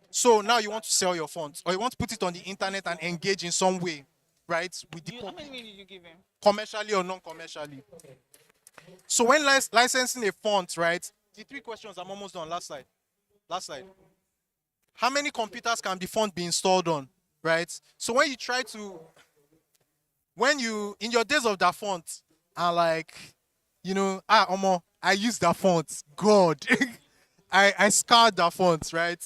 So now you want to sell your font, or you want to put it on the internet and engage in some way, right? With the public, commercially or non-commercially. So when licensing a font, right? The 3 questions, I'm almost done. Last slide. Last slide. How many computers can the font be installed on, right? So when you try to, in your days of that font, are like, Omo, I use that font. God, I scarred that font, right?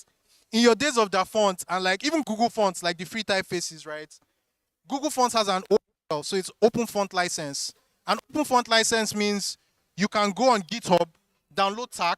In your days of that font, and like even Google fonts, like the free typefaces, right? Google Fonts has an open, so it's open font license. An open font license means you can go on GitHub, download tag.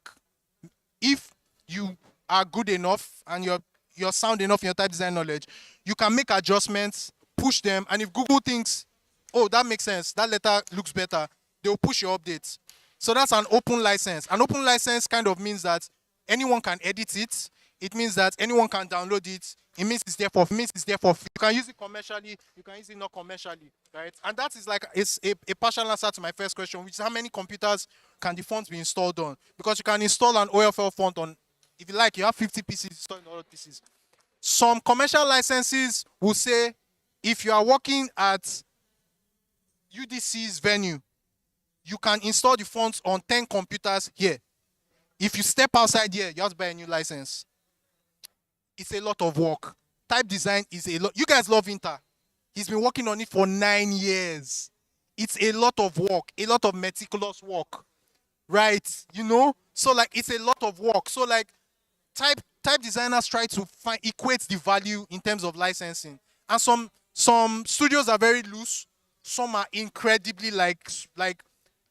If you are good enough and you're sound enough in your type design knowledge, you can make adjustments, push them, and if Google thinks, oh, that makes sense, that letter looks better, they'll push your updates. So that's an open license. An open license kind of means that anyone can edit it. It means that anyone can download it. It means it's there for free. You can use it commercially, you can use it not commercially, right? And that is like it's a partial answer to my first question, which is how many computers can the font be installed on? Because you can install an OFL font on, if you like, you have 50 pieces installed in other pieces. Some commercial licenses will say if you are working at UDC's venue, you can install the fonts on 10 computers here. If you step outside here, you have to buy a new license. It's a lot of work. Type design is a lot. You guys love Inter. He's been working on it for 9 years. It's a lot of work, a lot of meticulous work, right? So like it's a lot of work. So like type designers try to equate the value in terms of licensing, and some studios are very loose. Some are incredibly like.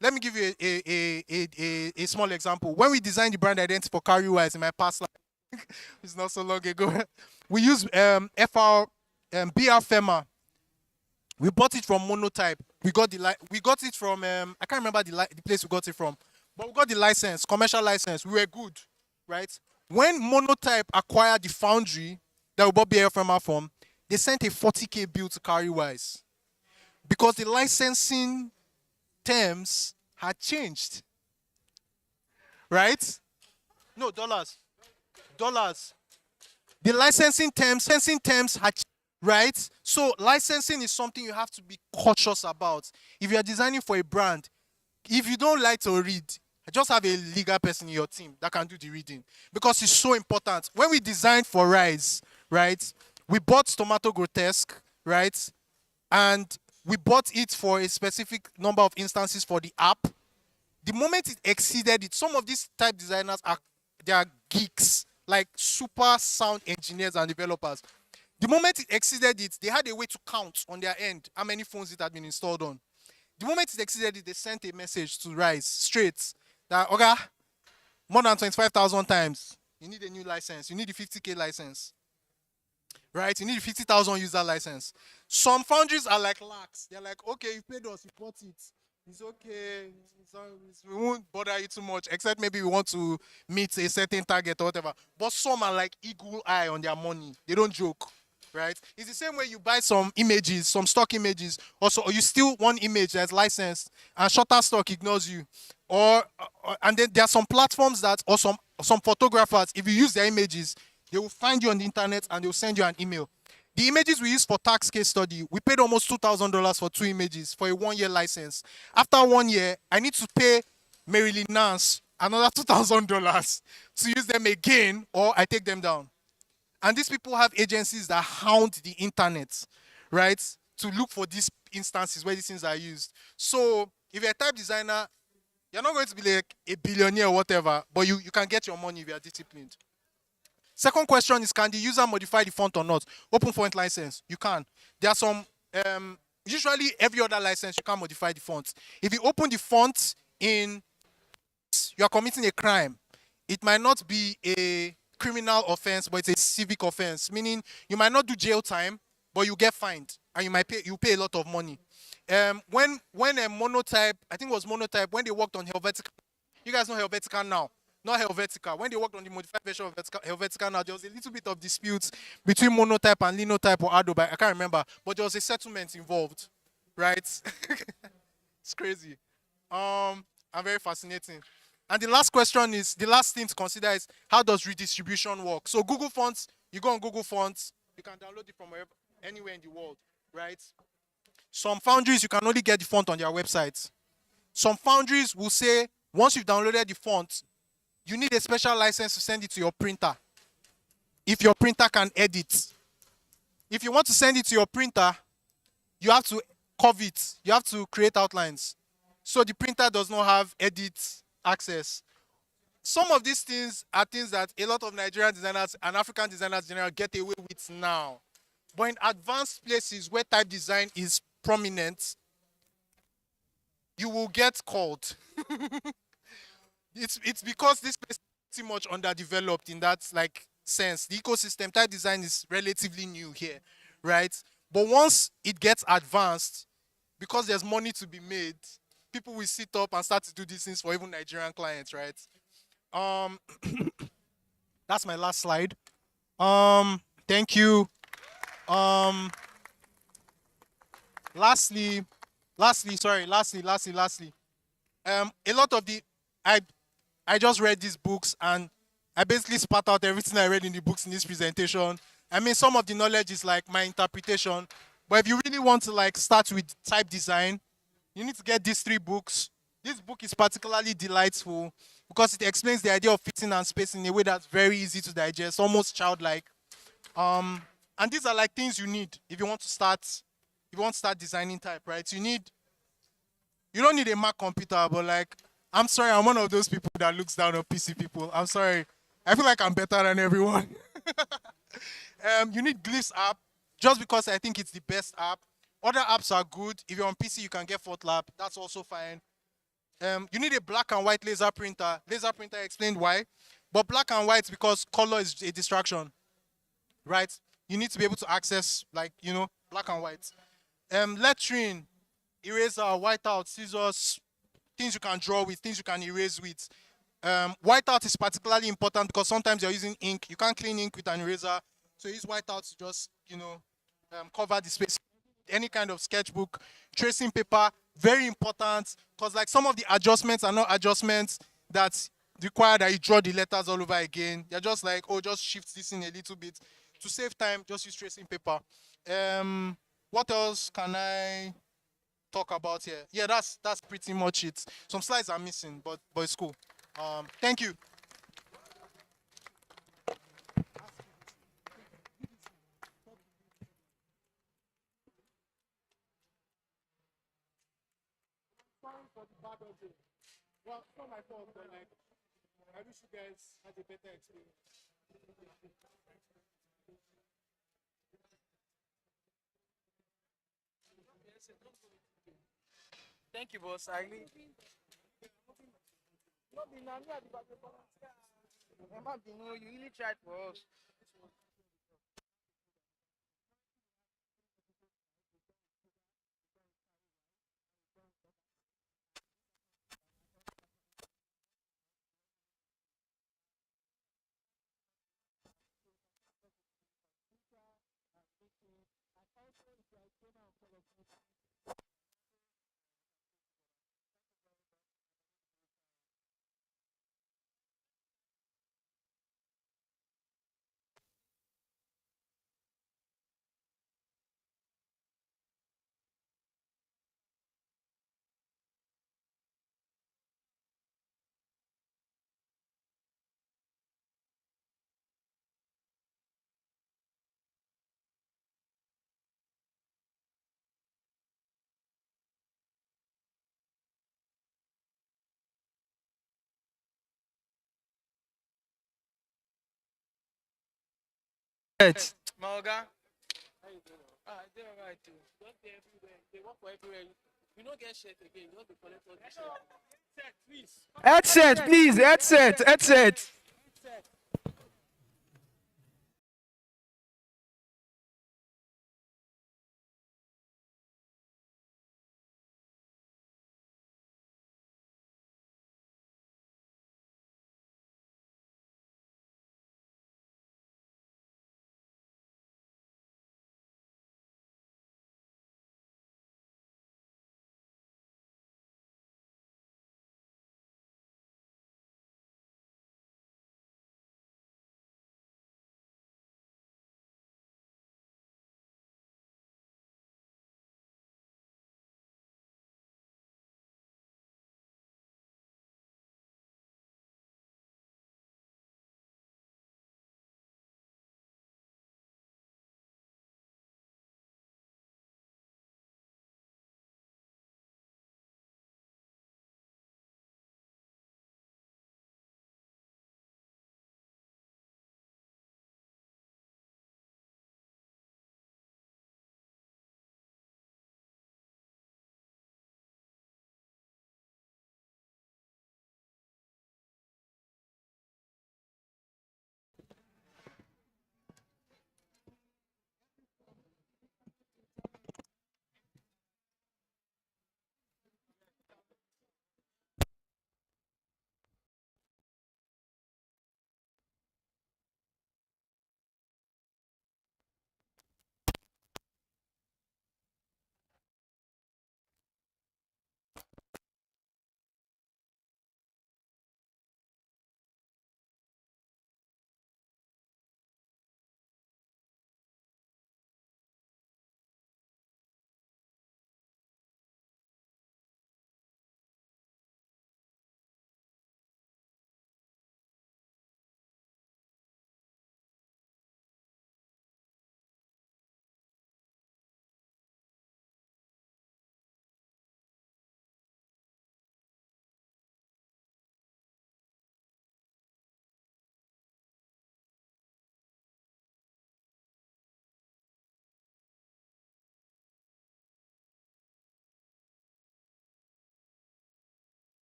Let me give you a small example. When we designed the brand identity for Carrywise in my past life, it's not so long ago. We used BR Fema. We bought it from Monotype. We got it from I can't remember the place we got it from, but we got the license, commercial license. We were good, right? When Monotype acquired the foundry that we bought BR Fema from, they sent a 40K bill to Carrywise because the licensing terms had changed, right? No, dollars. The licensing terms had, right? So licensing is something you have to be cautious about. If you are designing for a brand, if you don't like to read, just have a legal person in your team that can do the reading, because it's so important. When we designed for Rise, right, we bought Tomato Grotesque, right, and we bought it for a specific number of instances for the app. The moment it exceeded it, some of these type designers they are geeks, like super sound engineers and developers. The moment it exceeded it, they had a way to count on their end how many phones it had been installed on. The moment it exceeded it, they sent a message to Rise straight that, okay, more than 25,000 times, you need a new license. You need a 50K license, right? You need a 50,000 user license. Some foundries are like lax. They're like, okay, you paid us, you bought it. It's okay. We won't bother you too much, except maybe we want to meet a certain target or whatever. But some are like eagle eye on their money. They don't joke, right? It's the same way you buy some images, some stock images, or you steal one image that's licensed, and Shutterstock ignores you. And then there are some platforms that, or some photographers, if you use their images, they will find you on the internet and they will send you an email. The images we used for tax case study, we paid almost $2,000 for 2 images for a 1-year license. After 1 year, I need to pay Marilyn Nance another $2,000 to use them again, or I take them down. And these people have agencies that hound the internet, right, to look for these instances where these things are used. So if you're a type designer, you're not going to be like a billionaire or whatever, but you can get your money if you're disciplined. Second question is, can the user modify the font or not? Open font license, you can. There are some, usually every other license, you can modify the font. If you open the font you are committing a crime. It might not be a criminal offense, but it's a civic offense, meaning you might not do jail time, but you get fined, and you pay a lot of money. When a Monotype, I think it was Monotype, when they worked on Helvetica, you guys know Helvetica now. not Helvetica. When they worked on the modified version of Helvetica now, there was a little bit of dispute between monotype and linotype or Adobe. I can't remember, but there was a settlement involved, right? It's crazy. And very fascinating. And the last question is, the last thing to consider is, how does redistribution work? So Google Fonts, you go on Google Fonts, you can download it from wherever, anywhere in the world, right? Some foundries, you can only get the font on their website. Some foundries will say, once you've downloaded the font, you need a special license to send it to your printer. If your printer can edit. If you want to send it to your printer, you have to curve it. You have to create outlines. So the printer does not have edit access. Some of these things are things that a lot of Nigerian designers and African designers in general get away with now. But in advanced places where type design is prominent, you will get called. It's because this place is pretty much underdeveloped in that like sense. The ecosystem type design is relatively new here, right? But once it gets advanced, because there's money to be made, people will sit up and start to do these things for even Nigerian clients, right? Um, that's my last slide. Thank you. Um, lastly. A lot of the I I just read these books and I basically spat out everything I read in the books in this presentation. I mean, some of the knowledge is like my interpretation, but if you really want to like start with type design, you need to get these 3 books. This book is particularly delightful because it explains the idea of fitting and spacing in a way that's very easy to digest, almost childlike. And these are like things you need if you want to start, designing type, right? You don't need a Mac computer, but like, I'm sorry, I'm one of those people that looks down on PC people. I'm sorry. I feel like I'm better than everyone. You need Glyphs app just because I think it's the best app. Other apps are good. If you're on PC, you can get Fortlab. That's also fine. You need a black and white laser printer. Laser printer explained why. But black and white because color is a distraction, right? You need to be able to access, like, black and white. Lettering, eraser, whiteout, scissors, things you can draw with, things you can erase with. Whiteout is particularly important because sometimes you're using ink. You can't clean ink with an eraser. So use whiteout to just, cover the space. Any kind of sketchbook, tracing paper, very important because like some of the adjustments are not adjustments that require that you draw the letters all over again. They're just like, oh, just shift this in a little bit. To save time, just use tracing paper. What else can I talk about here? Yeah, that's pretty much it. Some slides are missing, but it's cool. Thank you. Sorry for the bad audio. Well, it's not my fault, but like, I wish you guys had a better experience. Thank you, boss. I really. You really tried for us. Right. My Oga. They alright too. Just dey everywhere. They work for everywhere. You don't get shirt again. You just dey collect all the shirt. Headset, please. Headset, please. Headset. Headset.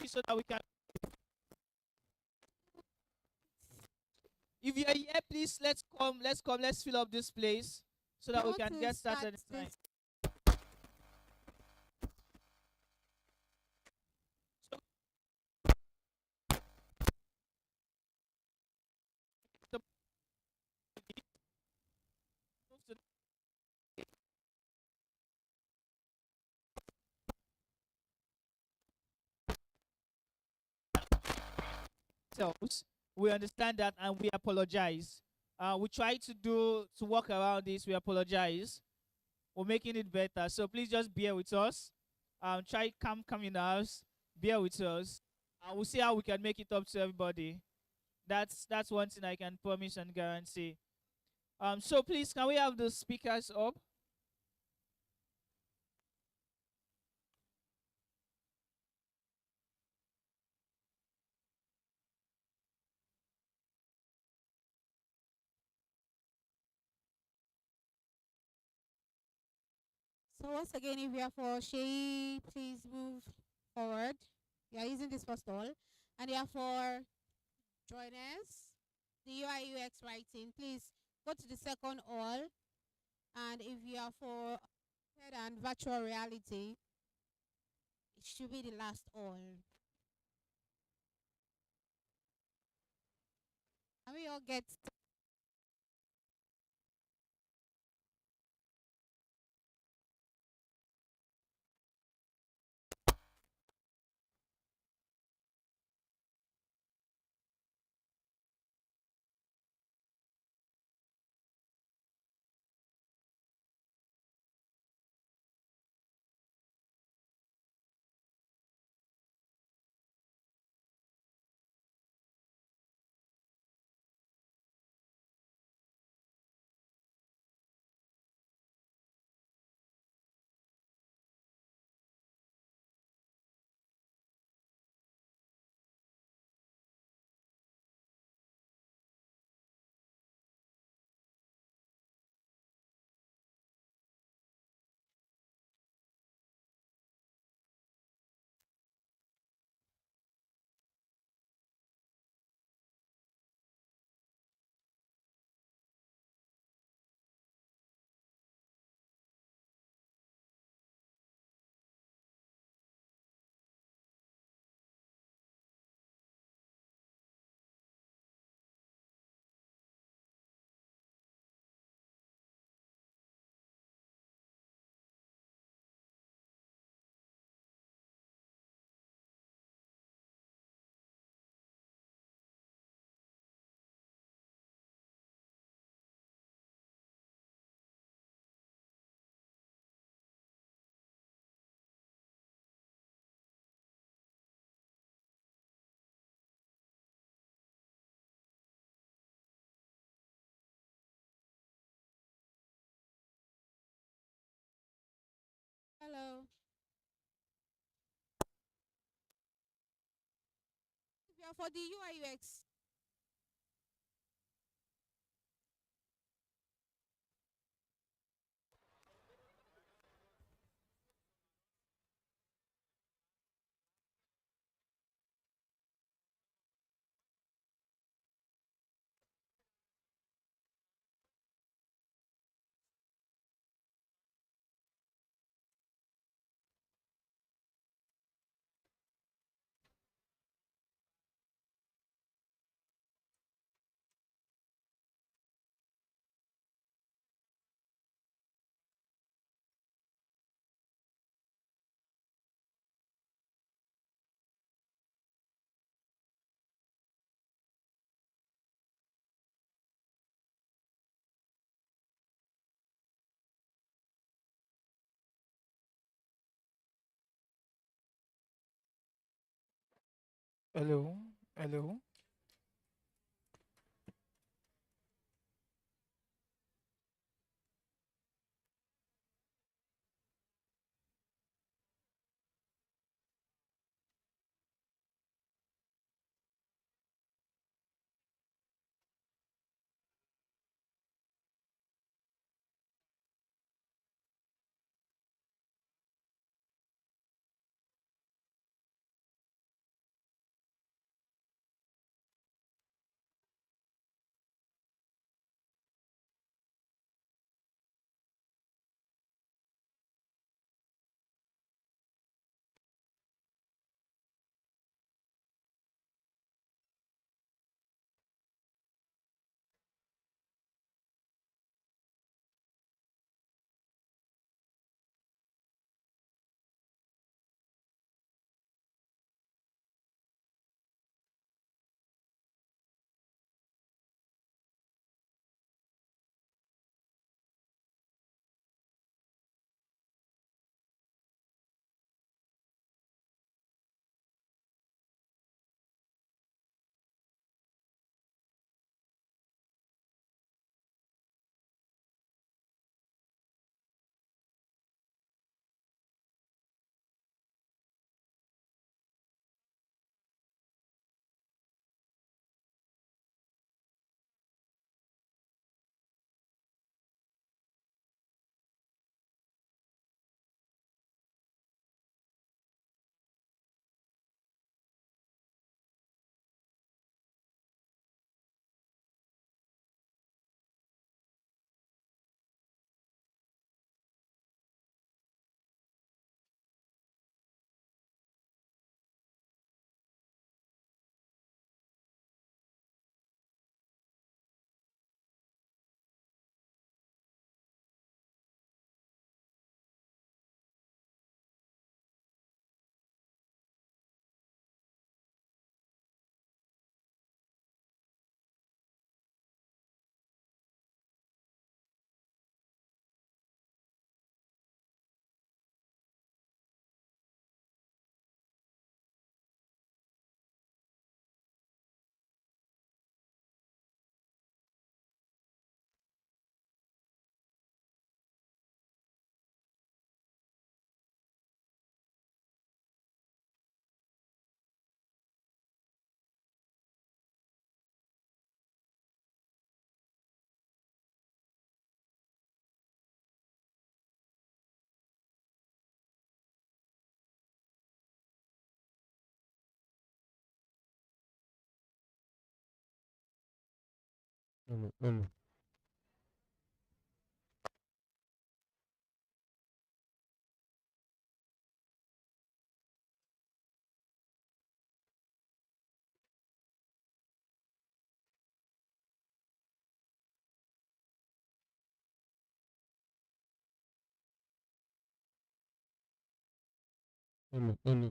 please, so that we can. If you are here, please let's fill up this place so that we want can to get start started. this. So, the- move to themselves. We understand that and we apologize. We try to work around this. We apologize. We're making it better. So please just bear with us. Try come in the house. Bear with us. We'll see how we can make it up to everybody. That's one thing I can promise and guarantee. So please, can we have the speakers up? So once again, if you are for Shay, please move forward. You are using this first all. And you are for joiners, the UI UX writing, please go to the second all. And if you are for and virtual reality, it should be the last all. And we all get hello. If you are for the UI UX, Hello, hello. Hello, hello. Hello, hello.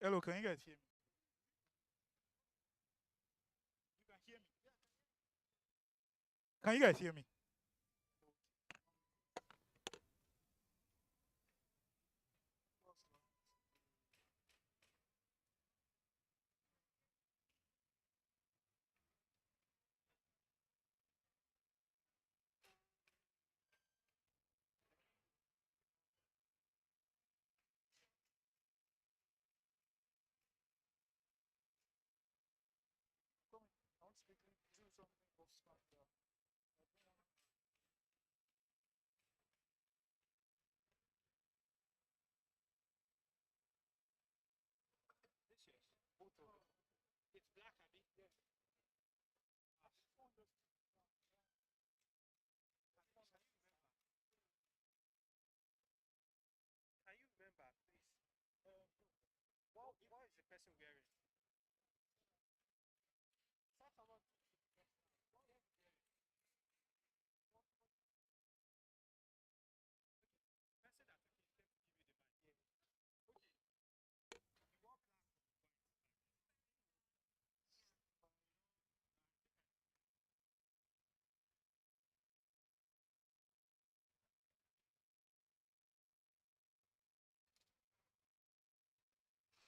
Hello, can you guys hear me? You can hear me. Can you guys hear me? Come on, I want to quickly do something off screen. This yes, both of them. It's black, Abby. Yes. Ah, phone just. Can you remember, please? What is the person wearing? Start about. Person that okay, let me give you the man. Yeah. Okay. You want black.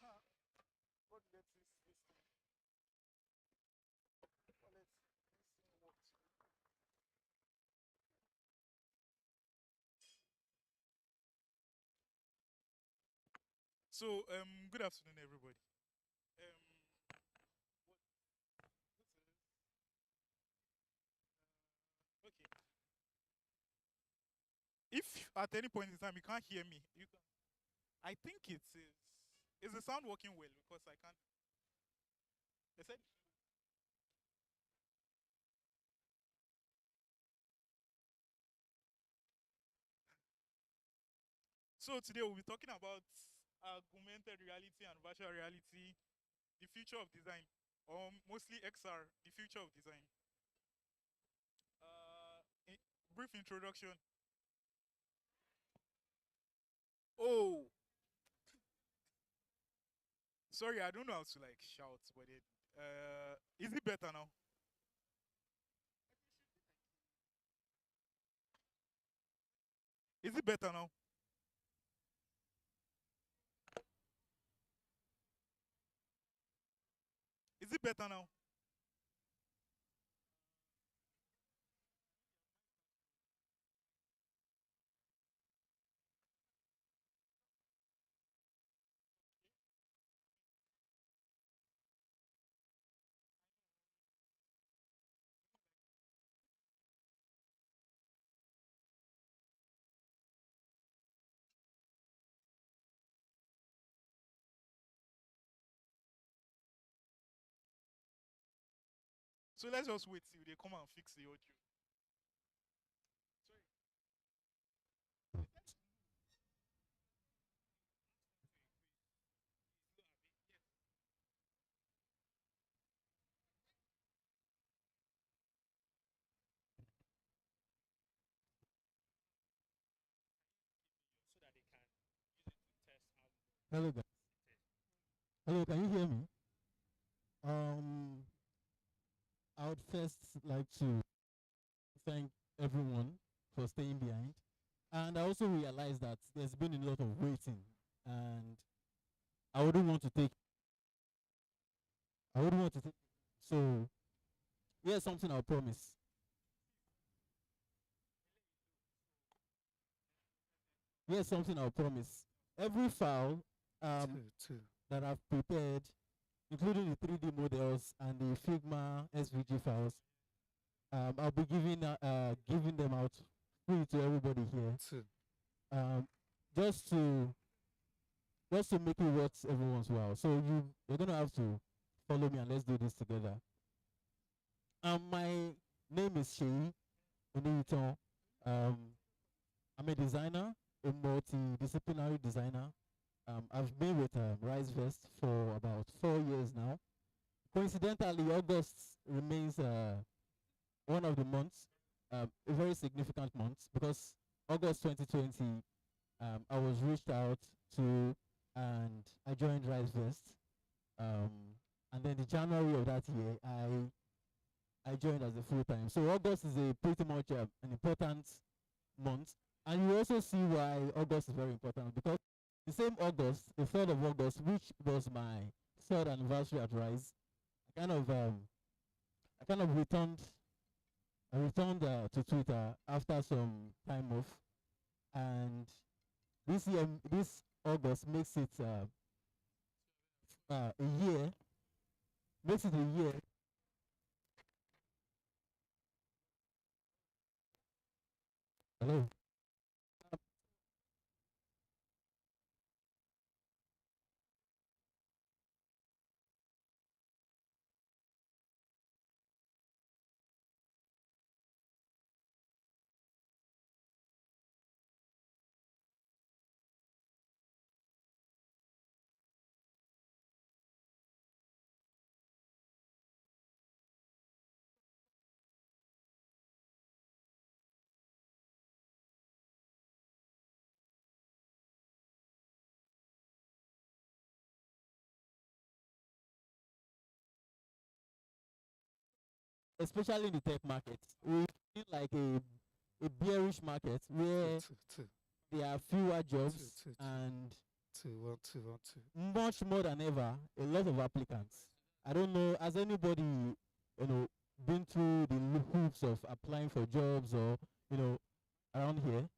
Huh? What let's this thing? What let's this thing works. So good afternoon, everybody. What this is okay. If at any point in time you can't hear me, you can. I think it is. Is the sound working well? Because I can't. They said. So today we'll be talking about augmented reality and virtual reality, the future of design, or mostly XR, the future of design. Uh, Brief introduction. Oh, sorry, I don't know how to like shout, but is it better now? Is it better now? Is it better now? So let's just wait till they come and fix the audio. Sorry. So that they can Hello, guys. Hello, can you hear me? Um, I would first like to thank everyone for staying behind, and I also realized that there's been a lot of waiting, and I wouldn't want to take. I wouldn't want to take. So here's something I'll promise. Here's something I'll promise. Every file Two. that I've prepared, including the 3D models and the Figma SVG files, I'll be giving them out free to everybody here. Two. Um, just to just to make it worth everyone's while. So you're gonna have to follow me and let's do this together. My name is Shei Oniyiton. I'm a designer, a multidisciplinary designer. I've been with Rise Vest for about 4 years now. Coincidentally, August remains one of the months, a very significant month, because August 2020, I was reached out to and I joined Rise Vest. Um, and then the January of that year, I joined as a full time. So August is a pretty much an important month, and you also see why August is very important, because the same August, the 3rd of August, which was my 3rd anniversary at Rise, I kind of returned. I returned to Twitter after some time off, and this August makes it a year. Makes it a year. Hello. Especially in the tech market, we feel like a bearish market where Two. there are fewer jobs Two. and Two. One, two. much more than ever a lot of applicants. I don't know, has anybody been through the hoops of applying for jobs or around here?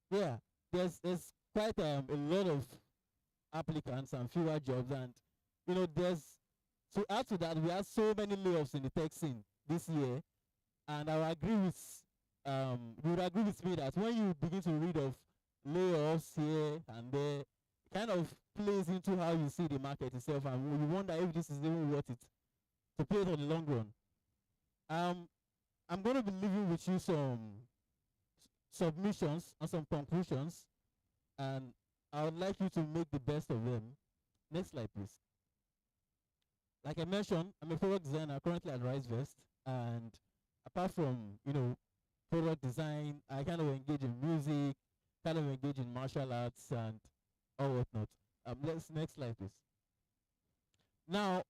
Yeah, there's quite a lot of applicants and fewer jobs, and there's to add to that, we have so many layoffs in the tech scene this year, and you would agree with me that when you begin to read of layoffs here and there, it kind of plays into how you see the market itself, and you wonder if this is even worth it to play it on the long run. I'm going to be leaving with you some submissions and some conclusions, and I would like you to make the best of them. Next slide, please. Like I mentioned, I'm a product designer currently at RiseVest, and apart from product design, I kind of engage in music, kind of engage in martial arts and all whatnot. Let's next slide, please. Now,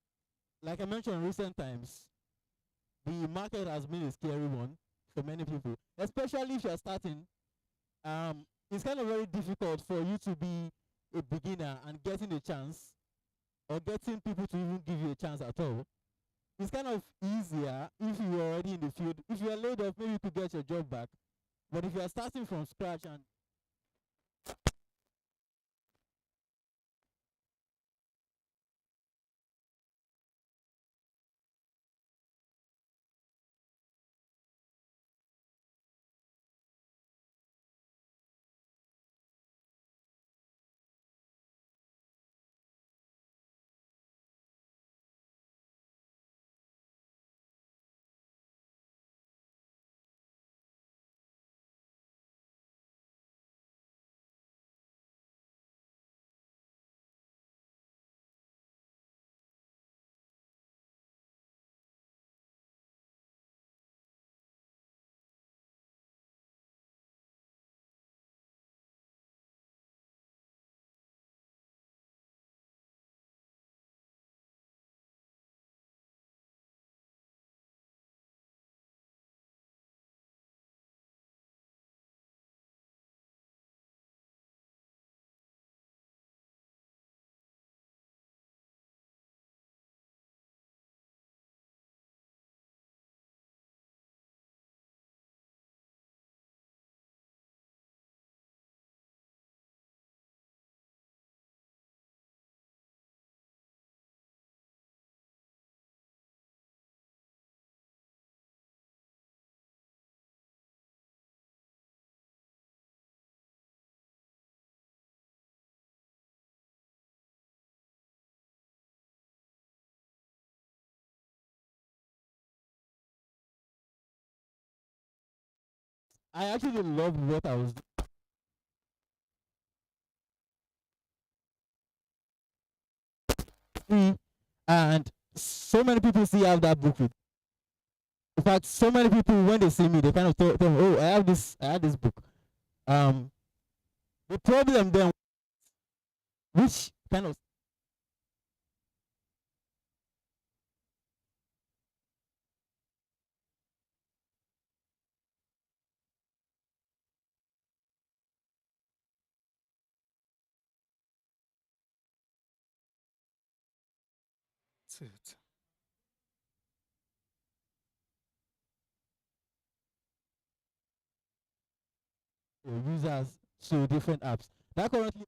like I mentioned, in recent times, the market has been a scary one for many people, especially if you're starting. It's kind of very difficult for you to be a beginner and getting a chance, or getting people to even give you a chance at all. It's kind of easier if you're already in the field. If you're laid off, maybe you could get your job back. But if you're starting from scratch and I actually loved what I was doing, and so many people still have that book with. In fact, so many people when they see me, they kind of tell me, "Oh, I have this book." Um, the problem then, which kind of two, two. users to different apps that currently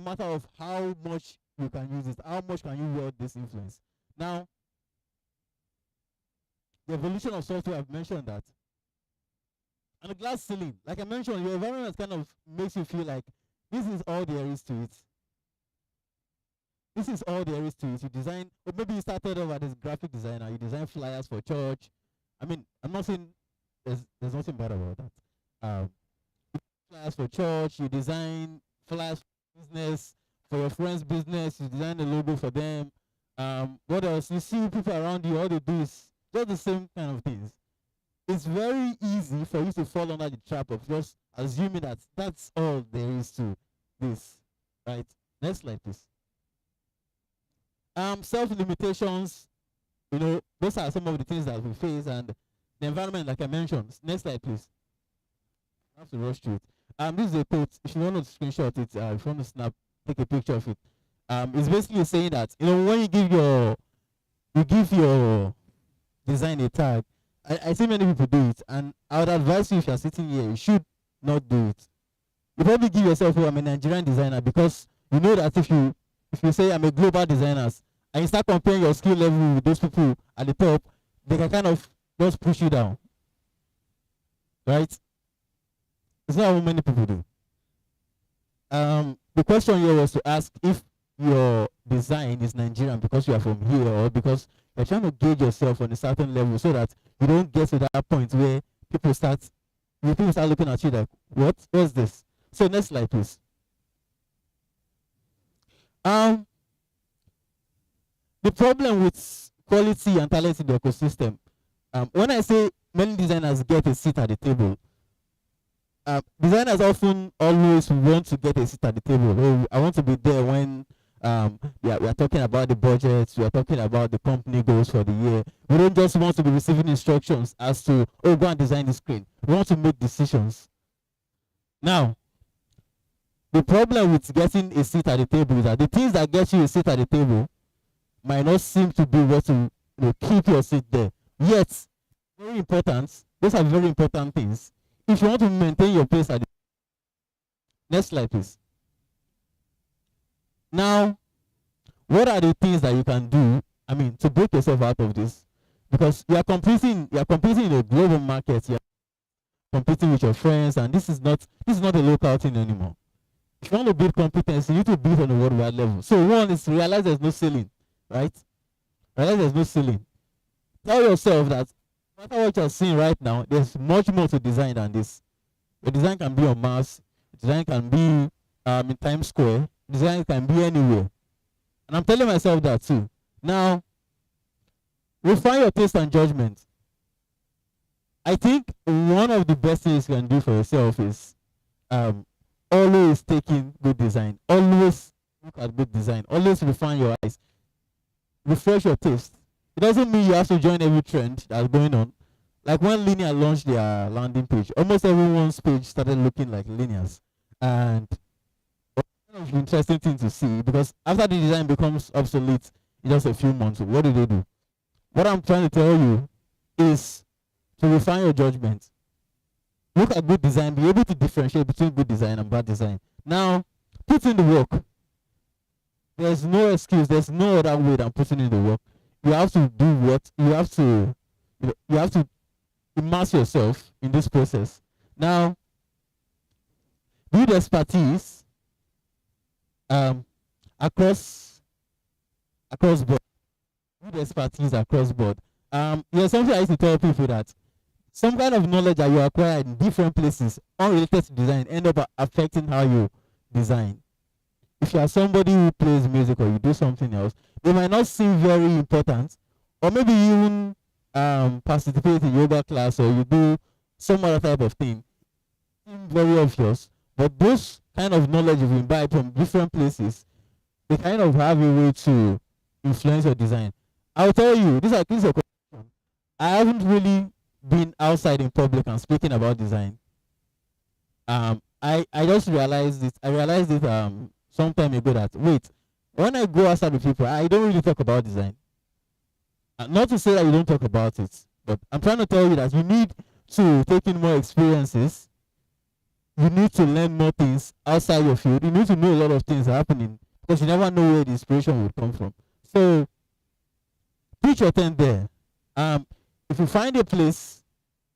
matter of how much you can use it, how much can you wield this influence. Now, the evolution of software, I've mentioned that. And the glass ceiling, like I mentioned, your environment kind of makes you feel like this is all there is to it. This is all there is to it. You design, or maybe you started off as a graphic designer, you design flyers for church. I mean, I'm not saying there's nothing bad about that. Flyers for church, you design flyers for business, for your friend's business, you design a logo for them. What else? You see people around you, all they do is just the same kind of things. It's very easy for you to fall under the trap of just assuming that that's all there is to this, right? Next slide, please. Self-limitations, those are some of the things that we face, and the environment, like I mentioned. Next slide, please. I have to rush through it. This is a quote. If you want to screenshot it, if you want to take a picture of it. It's basically saying that, when you give your design a tag, I see many people do it, and I would advise you, if you're sitting here, you should not do it. You probably give yourself, I'm a Nigerian designer, because you know that if you say I'm a global designer, and you start comparing your skill level with those people at the top, they can kind of just push you down. Right? It's not how many people do. The question here was to ask if your design is Nigerian because you are from here, or because you're trying to gauge yourself on a certain level, so that you don't get to that point where people start looking at you like, what's this? So next slide, please. The problem with quality and talent in the ecosystem, when I say many designers get a seat at the table, designers often always want to get a seat at the table. Oh, I want to be there when we are talking about the budgets, we are talking about the company goals for the year. We don't just want to be receiving instructions as to, go and design the screen. We want to make decisions. Now, the problem with getting a seat at the table is that the things that get you a seat at the table might not seem to be what to keep your seat there. Yet, very important. Those are very important things. If you want to maintain your place at the next slide, please. Now, what are the things that you can do? I mean, to break yourself out of this, because you are competing in a global market. You are competing with your friends, and this is not a local thing anymore. If you want to build competence, you need to build on a worldwide level. So one is realize there's no ceiling, right? Realize there's no ceiling. Tell yourself that no matter what you're seeing right now, there's much more to design than this. Your design can be on Mars. Design can be in Times Square. Design can be anywhere. And I'm telling myself that too. Now, refine your taste and judgment. I think one of the best things you can do for yourself is always taking good design. Always look at good design. Always refine your eyes. Refresh your taste. It doesn't mean you have to join every trend that's going on. Like when Linear launched their landing page, almost everyone's page started looking like Linear's. And it's kind of interesting thing to see, because after the design becomes obsolete in just a few months, what do they do? What I'm trying to tell you is to refine your judgment. Look at good design, be able to differentiate between good design and bad design. Now, put in the work. There's no excuse, there's no other way than putting in the work. You have to do what you have to immerse yourself in this process. Now, build expertise across board. Build expertise across board. There's something I used to tell people, that some kind of knowledge that you acquire in different places unrelated to design end up affecting how you design. If you are somebody who plays music or you do something else, they might not seem very important, or maybe you even participate in yoga class, or you do some other type of thing, very obvious. But those kind of knowledge you imbibe from different places, they kind of have a way to influence your design. I'll tell you, this is a question. I haven't really been outside in public and speaking about design. I just realized it. I realized it some time ago that, wait, when I go outside with people, I don't really talk about design. Not to say that you don't talk about it, but I'm trying to tell you that you need to take in more experiences you need to learn more things outside your field. You need to know a lot of things happening because you never know where the inspiration will come from. So pitch your tent there. If you find a place,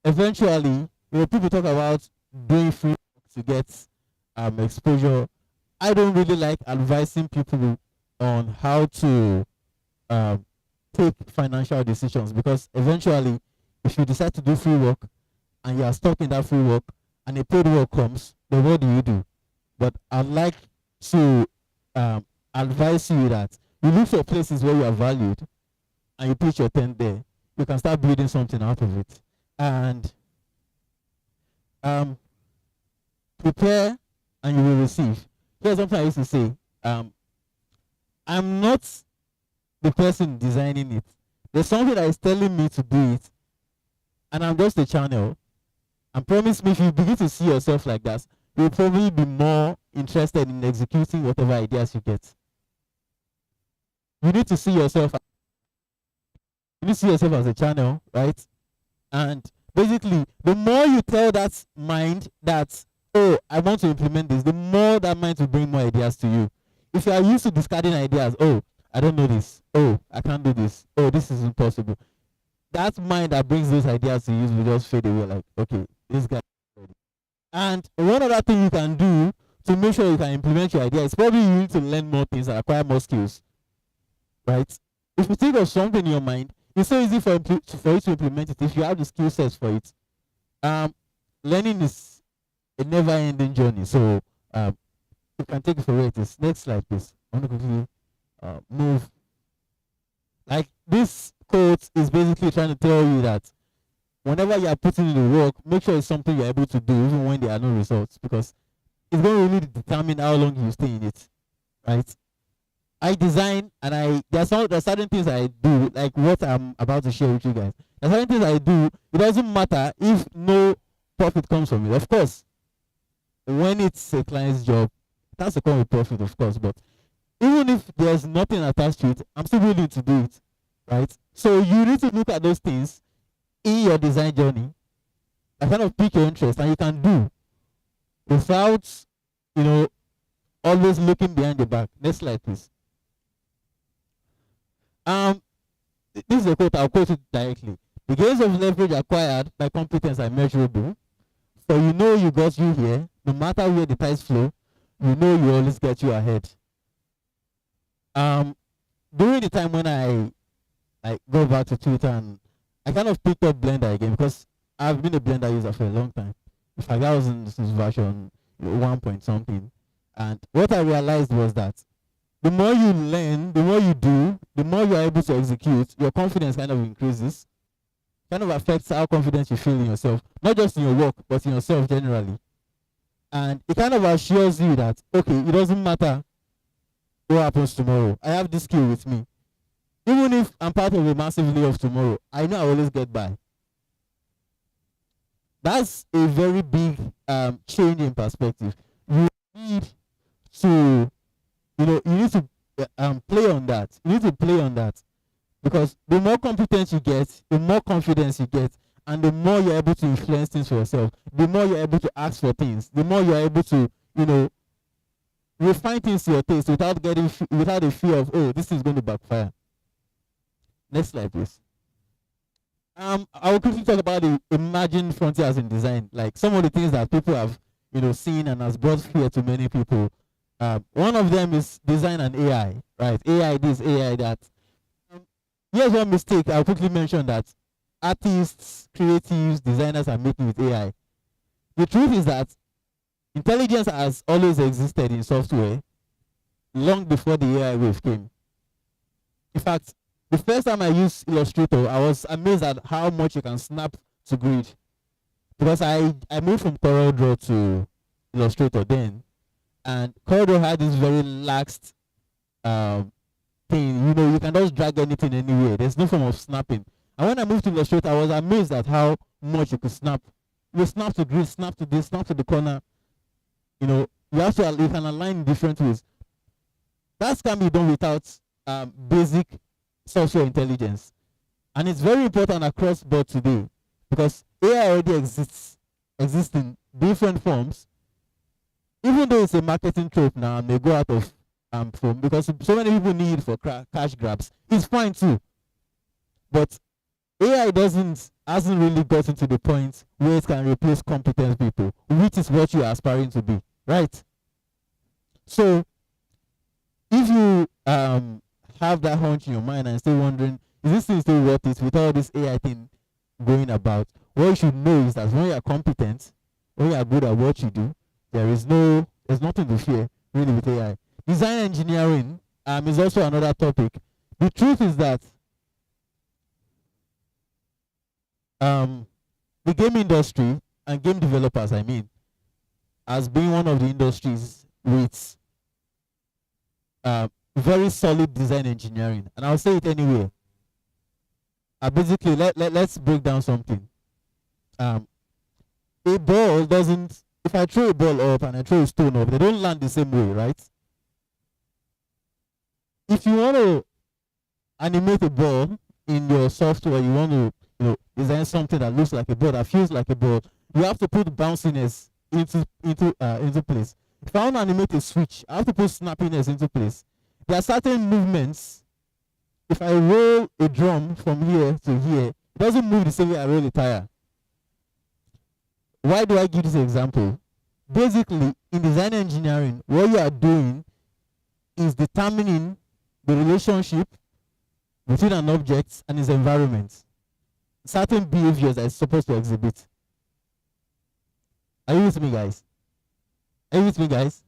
eventually, people talk about doing free work to get exposure. I don't really like advising people on how to take financial decisions because eventually, if you decide to do free work and you are stuck in that free work and a paid work comes, then what do you do? But I'd like to advise you that you look for places where you are valued and you pitch your tent there. You can start building something out of it. And prepare and you will receive. Here's something I used to say. I'm not the person designing it. There's something that is telling me to do it, and I'm just a channel. And promise me, if you begin to see yourself like that, you'll probably be more interested in executing whatever ideas you get. You need to see yourself. You need to see yourself as a channel, right? And basically, the more you tell that mind that, oh, I want to implement this, the more that mind will bring more ideas to you. If you are used to discarding ideas, oh, I don't know this, oh, I can't do this, oh, this is impossible. That mind that brings those ideas to you will just fade away like, okay, this guy. And one other thing you can do to make sure you can implement your idea is probably you need to learn more things and acquire more skills, right? If you think of something in your mind, it's so easy for you to implement it if you have the skill sets for it. Learning is a never-ending journey, so you can take it for what it is. Next slide, please. I want to quickly move. Like this quote is basically trying to tell you that whenever you are putting in the work, make sure it's something you're able to do even when there are no results, because it's going to really determine how long you stay in it, right? I design and there's certain things I do, like what I'm about to share with you guys. There's certain things I do, it doesn't matter if no profit comes from it. Of course, when it's a client's job, it has to come with profit, of course, but even if there's nothing attached to it, I'm still willing to do it, right? So you need to look at those things in your design journey that kind of pique your interest, and you can do without, always looking behind your back. Next slide, please. This is a quote, I'll quote it directly. The gains of leverage acquired by competence are measurable. For you got you here, no matter where the tides flow, you always get you ahead. During the time when I go back to Twitter and I kind of picked up Blender again because I've been a Blender user for a long time. In fact, I was in this version 1 point something. And what I realized was that the more you learn, the more you do, the more you are able to execute, your confidence kind of increases. Kind of affects how confident you feel in yourself, not just in your work, but in yourself generally. And it kind of assures you that, okay, it doesn't matter what happens tomorrow. I have this skill with me. Even if I'm part of a massive layoff tomorrow, I know I always get by. That's a very big change in perspective. You need to, play on that. You need to play on that. Because the more competence you get, the more confidence you get, and the more you're able to influence things for yourself, the more you're able to ask for things, the more you're able to, refine things to your taste without a fear of, oh, this is going to backfire. Next slide, please. I will quickly talk about the emerging frontiers in design, like some of the things that people have, seen and has brought fear to many people. One of them is design and AI, right? AI this, AI that. Here's one mistake I'll quickly mention that artists, creatives, designers are making with AI. The truth is that intelligence has always existed in software long before the AI wave came. In fact, the first time I used Illustrator, I was amazed at how much you can snap to grid. Because I moved from CorelDRAW to Illustrator then, and CorelDRAW had this very laxed thing. You can just drag anything anywhere. There's no form of snapping. And when I moved to Illustrator, I was amazed at how much you could snap. You snap to grid, snap to this, snap to the corner. You can align in different ways. That can be done without basic software intelligence. And it's very important across board today because AI already exists in different forms, even though it's a marketing trope now and may go out of phone because so many people need it for cash grabs, it's fine too. But AI hasn't really gotten to the point where it can replace competent people, which is what you are aspiring to be, right? So if you have that hunch in your mind and still wondering, is this thing still worth it with all this AI thing going about? What you should know is that when you are competent, when you are good at what you do, there's nothing to fear really with AI. Design engineering is also another topic. The truth is that the game industry and game developers, I mean, has been one of the industries with very solid design engineering, and I'll say it anyway. Basically, let's break down something. A ball doesn't. If I throw a ball up and I throw a stone up, they don't land the same way, right? If you want to animate a ball in your software, you want to design something that looks like a ball, that feels like a ball, you have to put bounciness into place. If I want to animate a switch, I have to put snappiness into place. There are certain movements. If I roll a drum from here to here, it doesn't move the same way I roll a tire. Why do I give this example? Basically, in design engineering, what you are doing is determining the relationship between an object and its environment. Certain behaviors that it's supposed to exhibit. Are you with me, guys? Are you with me, guys?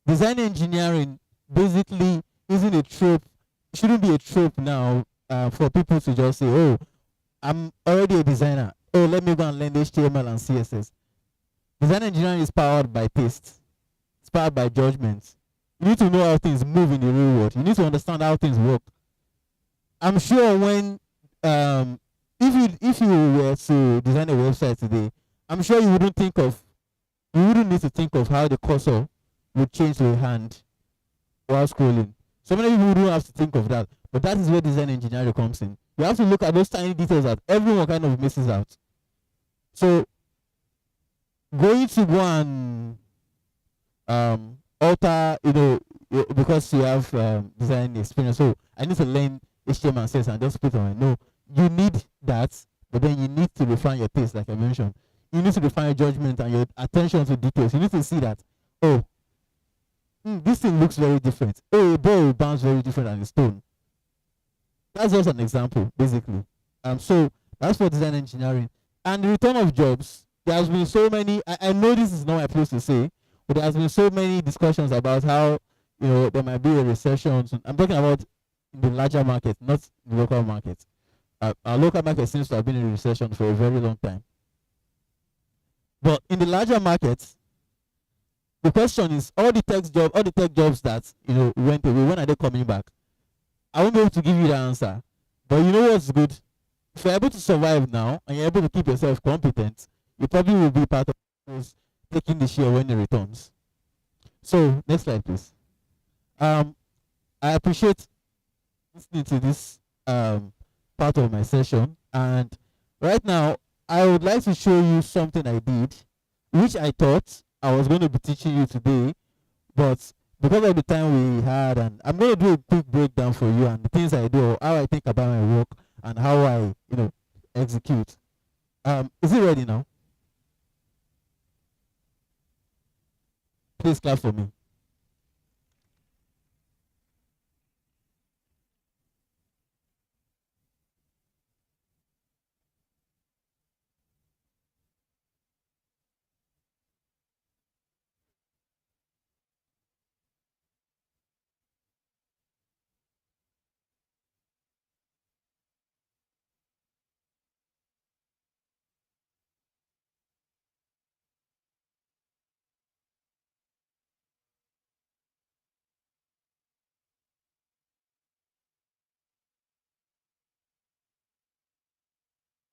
Design engineering basically isn't a trope. It shouldn't be a trope now for people to just say, oh, I'm already a designer. Oh, let me go and learn HTML and CSS. Design engineering is powered by taste. It's powered by judgment. You need to know how things move in the real world. You need to understand how things work. I'm sure when if you were to design a website today, I'm sure you wouldn't need to think of how the cursor would change to a hand while scrolling. So many people don't have to think of that. But that is where design engineering comes in. You have to look at those tiny details that everyone kind of misses out. So going to go and alter, because you have design experience. So I need to learn HTML and CSS and just put on. No, you need that, but then you need to refine your taste, like I mentioned. You need to refine your judgment and your attention to details. You need to see that, this thing looks very different. Oh, a ball will bounce very different than a stone. That's just an example, basically. So that's for design engineering. And the return of jobs, there has been so many, I know this is not my place to say, but there has been so many discussions about how, there might be a recession. I'm talking about the larger market, not the local market. Our local market seems to have been in a recession for a very long time. But in the larger market, the question is, all the tech jobs that went away, when are they coming back? I won't be able to give you the answer. But you know what's good? If you're able to survive now and you're able to keep yourself competent, you probably will be part of those taking the share when it returns. So next slide, please. I appreciate listening to this part of my session, and right now I would like to show you something I did, which I thought I was going to be teaching you today, but because of the time we had, and I'm going to do a quick breakdown for you and the things I do, or how I think about my work and how I execute. Is it ready now? Please clap for me.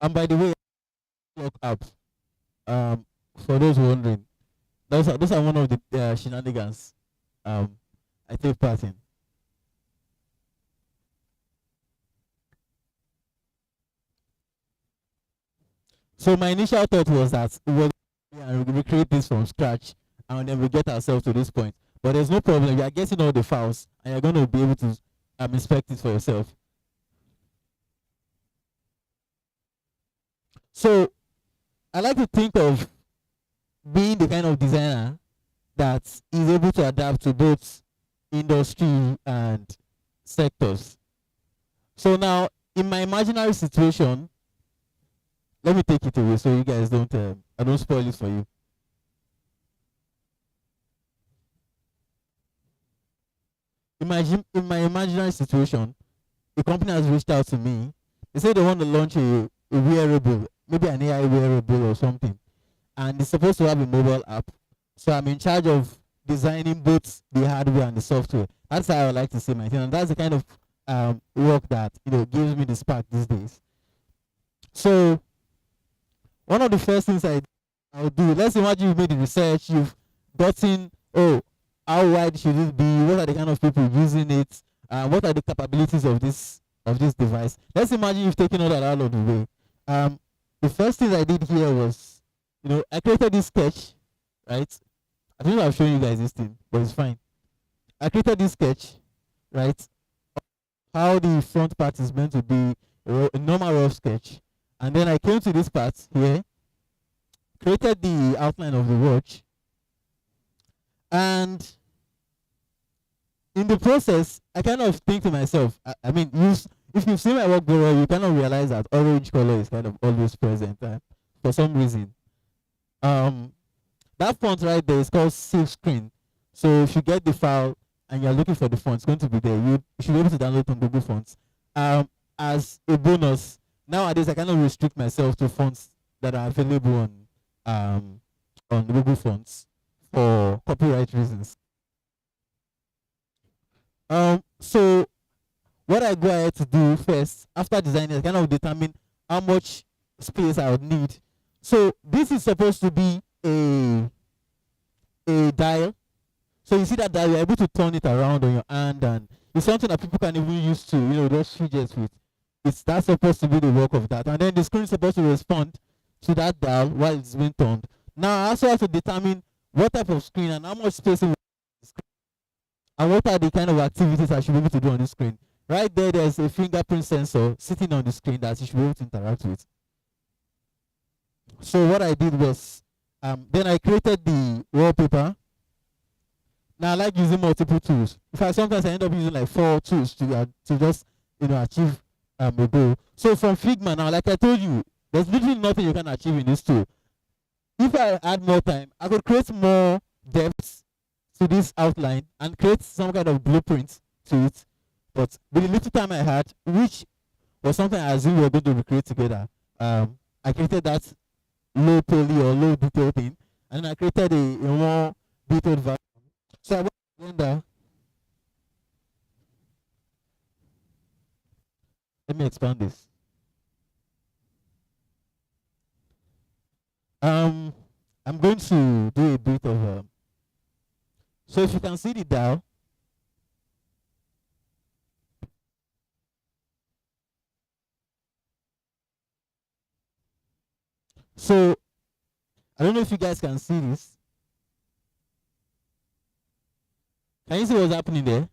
And by the way, lock up. For those wondering, those are one of the shenanigans I take part in. So my initial thought was that we and recreate this from scratch, and then we get ourselves to this point. But there's no problem. You are getting all the files, and you're going to be able to inspect it for yourself. So I like to think of being the kind of designer that is able to adapt to both industry and sectors. So now, in my imaginary situation, let me take it away so you guys don't, I don't spoil it for you. Imagine in my imaginary situation, a company has reached out to me. They say they want to launch a wearable, maybe an AI wearable or something, and it's supposed to have a mobile app. So I'm in charge of designing both the hardware and the software. That's how I like to see my thing, and that's the kind of work that gives me the spark these days. So one of the first things I'll do, let's imagine you've made the research, you've gotten, how wide should it be, what are the kind of people using it, what are the capabilities of this device. Let's imagine you've taken all that out of the way. The first thing I did here was, I created this sketch, right? I don't know if I've shown you guys this thing, but it's fine. I created this sketch, right? How the front part is meant to be a normal rough sketch. And then I came to this part here, created the outline of the watch. And in the process, I kind of think to myself, I mean, if you've seen my work very well, you kind of realize that orange color is kind of always present for some reason. That font right there is called Silk Screen. So if you get the file and you're looking for the font, it's going to be there. You should be able to download from Google Fonts. As a bonus, nowadays I kind of restrict myself to fonts that are available on Google Fonts for copyright reasons. So what I go ahead to do first, after designing, I kind of determine how much space I would need. So this is supposed to be a dial. So you see that dial, you're able to turn it around on your hand, and it's something that people can even use to, just fidget with. That's supposed to be the work of that. And then the screen is supposed to respond to that dial while it's being turned. Now I also have to determine what type of screen and how much space on the screen, and what are the kind of activities I should be able to do on the screen. Right there's a fingerprint sensor sitting on the screen that you should be able to interact with. So what I did was, then I created the wallpaper. Now I like using multiple tools. In fact, sometimes I end up using like 4 tools to just achieve a goal. So from Figma now, like I told you, there's literally nothing you can achieve in this tool. If I had more time, I could create more depth to this outline and create some kind of blueprint to it. But with the little time I had, which was something I assumed we were going to recreate together, I created that low poly or low detail thing, and then I created a more detailed version. So I went to Blender. Let me expand this. I'm going to do a bit of so if you can see the dial, so I don't know if you guys can see this. Can you see what's happening there?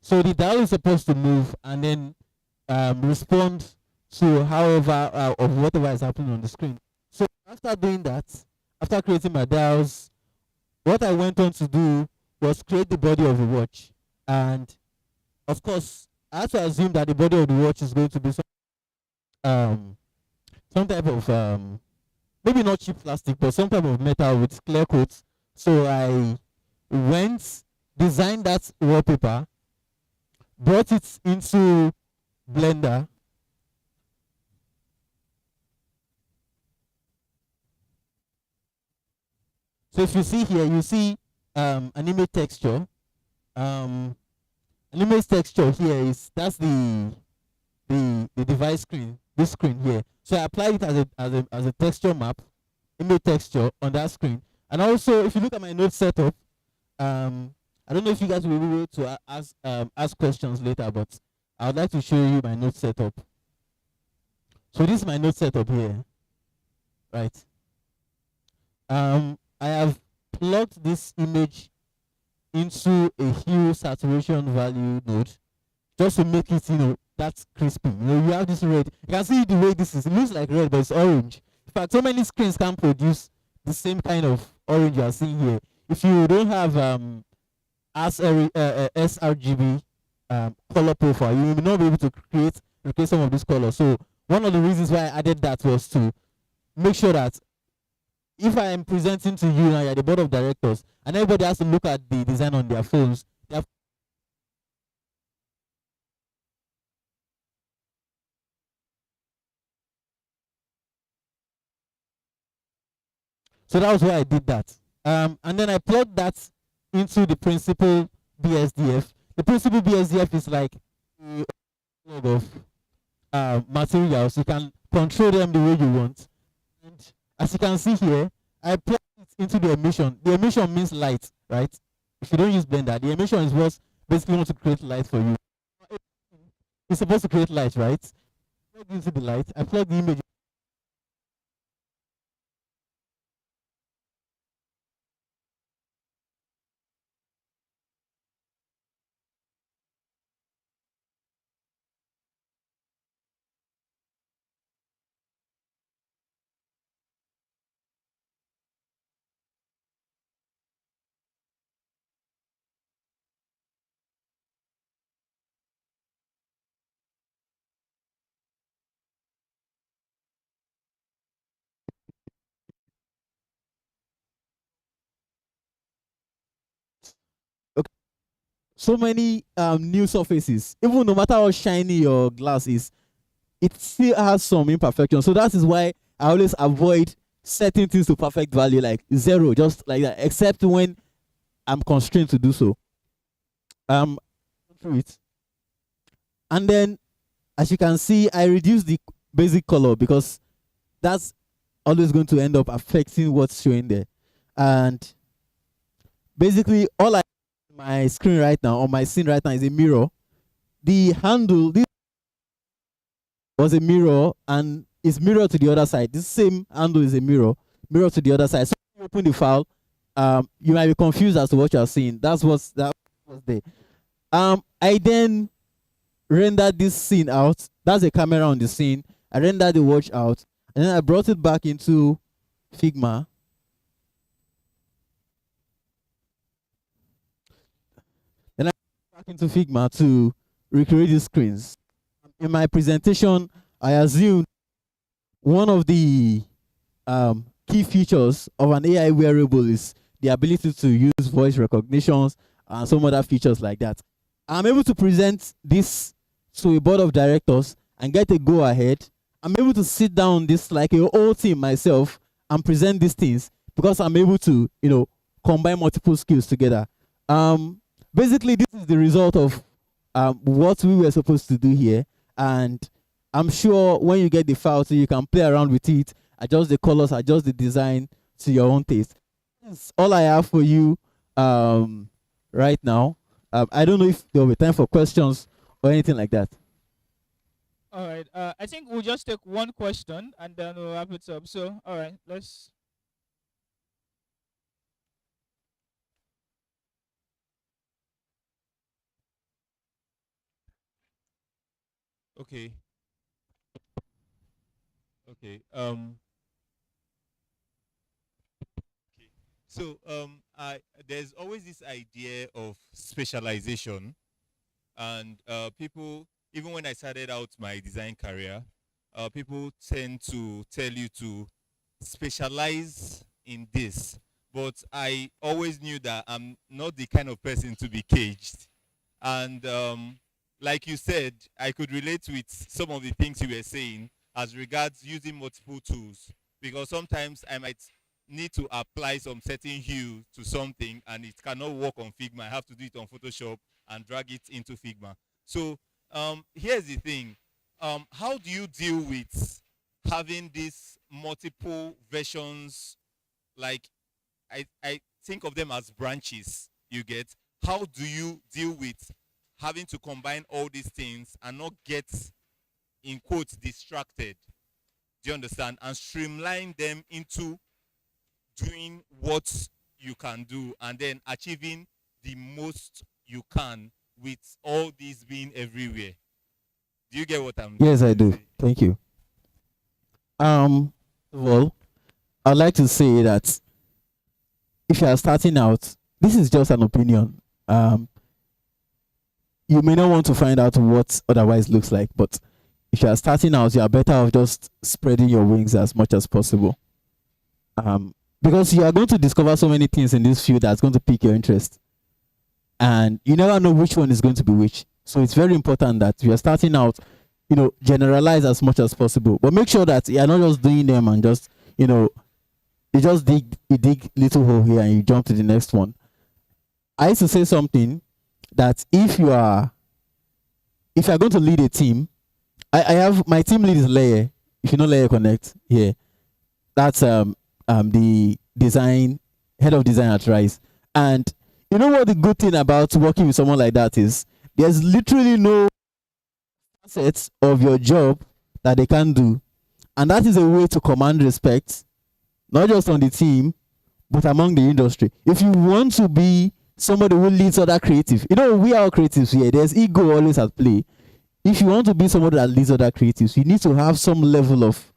So the dial is supposed to move and then respond to however of whatever is happening on the screen. So after doing that, after creating my dials, what I went on to do was create the body of the watch. And of course, I had to assume that the body of the watch is going to be some type of maybe not cheap plastic, but some type of metal with clear coat. So I went, designed that wallpaper, brought it into Blender, so if you see here, you see an image texture. An image texture here that's the device screen, this screen here. So I applied it as a texture map, image texture on that screen. And also, if you look at my node setup, I don't know if you guys will be able to ask questions later, but I would like to show you my node setup. So this is my node setup here, right? I have plugged this image into a hue saturation value node just to make it, that's crispy. You have this red. You can see the way this is. It looks like red, but it's orange. In fact, so many screens can produce the same kind of orange you are seeing here. If you don't have sRGB color profile, you will not be able to recreate some of these colors. So one of the reasons why I added that was to make sure that if I am presenting to you now, you're the board of directors, and everybody has to look at the design on their phones. So that was why I did that. And then I plugged that into the principal BSDF. The principal BSDF is like a log of materials. You can control them the way you want. And as you can see here, I plugged it into the emission. The emission means light, right? If you don't use Blender, the emission is what basically wants to create light for you. It's supposed to create light, right? Plug into the light. I plug the image. Okay. So many new surfaces. Even no matter how shiny your glass is, it still has some imperfection. So that is why I always avoid setting things to perfect value, like 0, just like that, except when I'm constrained to do so. Through it. And then, as you can see, I reduce the basic color because that's always going to end up affecting what's showing there. And basically, all I my screen right now, on my scene right now, is a mirror. The handle, this was a mirror, and it's mirror to the other side. This same handle is a mirror to the other side. So when you open the file, you might be confused as to what you are seeing. That was there. I then rendered this scene out. That's a camera on the scene. I rendered the watch out, and then I brought it back into Figma. Then I back into Figma to recreate these screens. In my presentation, I assumed one of the key features of an AI wearable is the ability to use voice recognitions and some other features like that. I'm able to present this to a board of directors and get a go ahead. I'm able to sit down this like a whole team myself and present these things because I'm able to, combine multiple skills together. Basically, this is the result of what we were supposed to do here. And I'm sure when you get the file, so you can play around with it, adjust the colors, adjust the design to your own taste. That's all I have for you right now. I don't know if there will be time for questions or anything like that. All right. I think we'll just take one question and then we'll wrap it up. So, all right, let's. Okay. Okay. Okay. So I there's always this idea of specialization, and people, even when I started out my design career, people tend to tell you to specialize in this, but I always knew that I'm not the kind of person to be caged. And like you said, I could relate with some of the things you were saying as regards using multiple tools, because sometimes I might need to apply some certain hue to something and it cannot work on Figma. I have to do it on Photoshop and drag it into Figma. So here's the thing. How do you deal with having these multiple versions? Like, I think of them as branches, you get. How do you deal with having to combine all these things and not get, in quotes, distracted? Do you understand? And streamline them into doing what you can do and then achieving the most you can with all these being everywhere. Do you get what I'm Yes, I trying to do. say? Thank you. Well, I'd like to say that if you are starting out, this is just an opinion. You may not want to find out what otherwise looks like, but if you are starting out, you are better off just spreading your wings as much as possible. Because you are going to discover so many things in this field that's going to pique your interest, and you never know which one is going to be which. So it's very important that you are starting out, generalize as much as possible, but make sure that you are not just doing them and just, you just dig little hole here and you jump to the next one. I used to say something that if you are going to lead a team, I have my team lead is Layer. If you know Layer Connect here, that's the head of design at Rise. And you know what the good thing about working with someone like that is? There's literally no facets of your job that they can do, and that is a way to command respect, not just on the team, but among the industry. If you want to be somebody who leads other creative, we are all creatives here. There's ego always at play. If you want to be somebody that leads other creatives, you need to have some level of,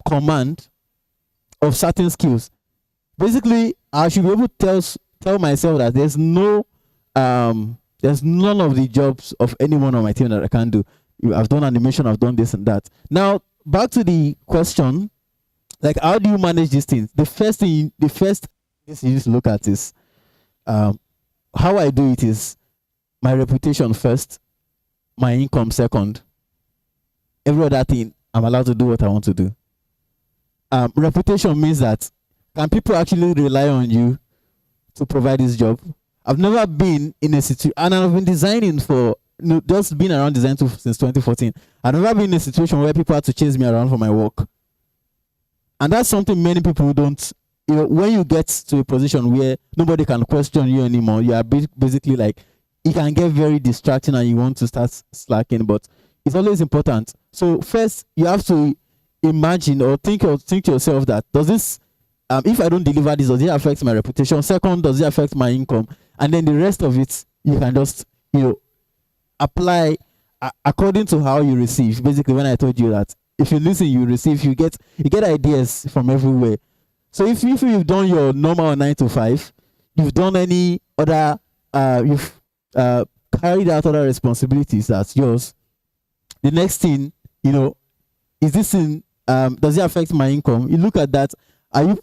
command of certain skills. Basically, I should be able to tell myself that there's none of the jobs of anyone on my team that I can do. I've done animation, I've done this and that. Now, back to the question, like, how do you manage these things? The first thing you need to look at is, how I do it is my reputation first, my income second. Every other thing, I'm allowed to do what I want to do. Reputation means that, can people actually rely on you to provide this job? I've never been in a situation, and I've been designing for, just been around design since 2014. I've never been in a situation where people had to chase me around for my work. And that's something many people don't, when you get to a position where nobody can question you anymore, you are basically like, it can get very distracting and you want to start slacking, but it's always important. So first, you have to imagine or think to yourself that, does this, if I don't deliver this, does it affect my reputation? Second, does it affect my income? And then the rest of it, you can just, apply according to how you receive. Basically, when I told you that if you listen, you receive, you get ideas from everywhere. So if you've done your normal 9 to 5, you've done any other, you've carried out other responsibilities that's yours. The next thing, is this in, does it affect my income? You look at that. Are you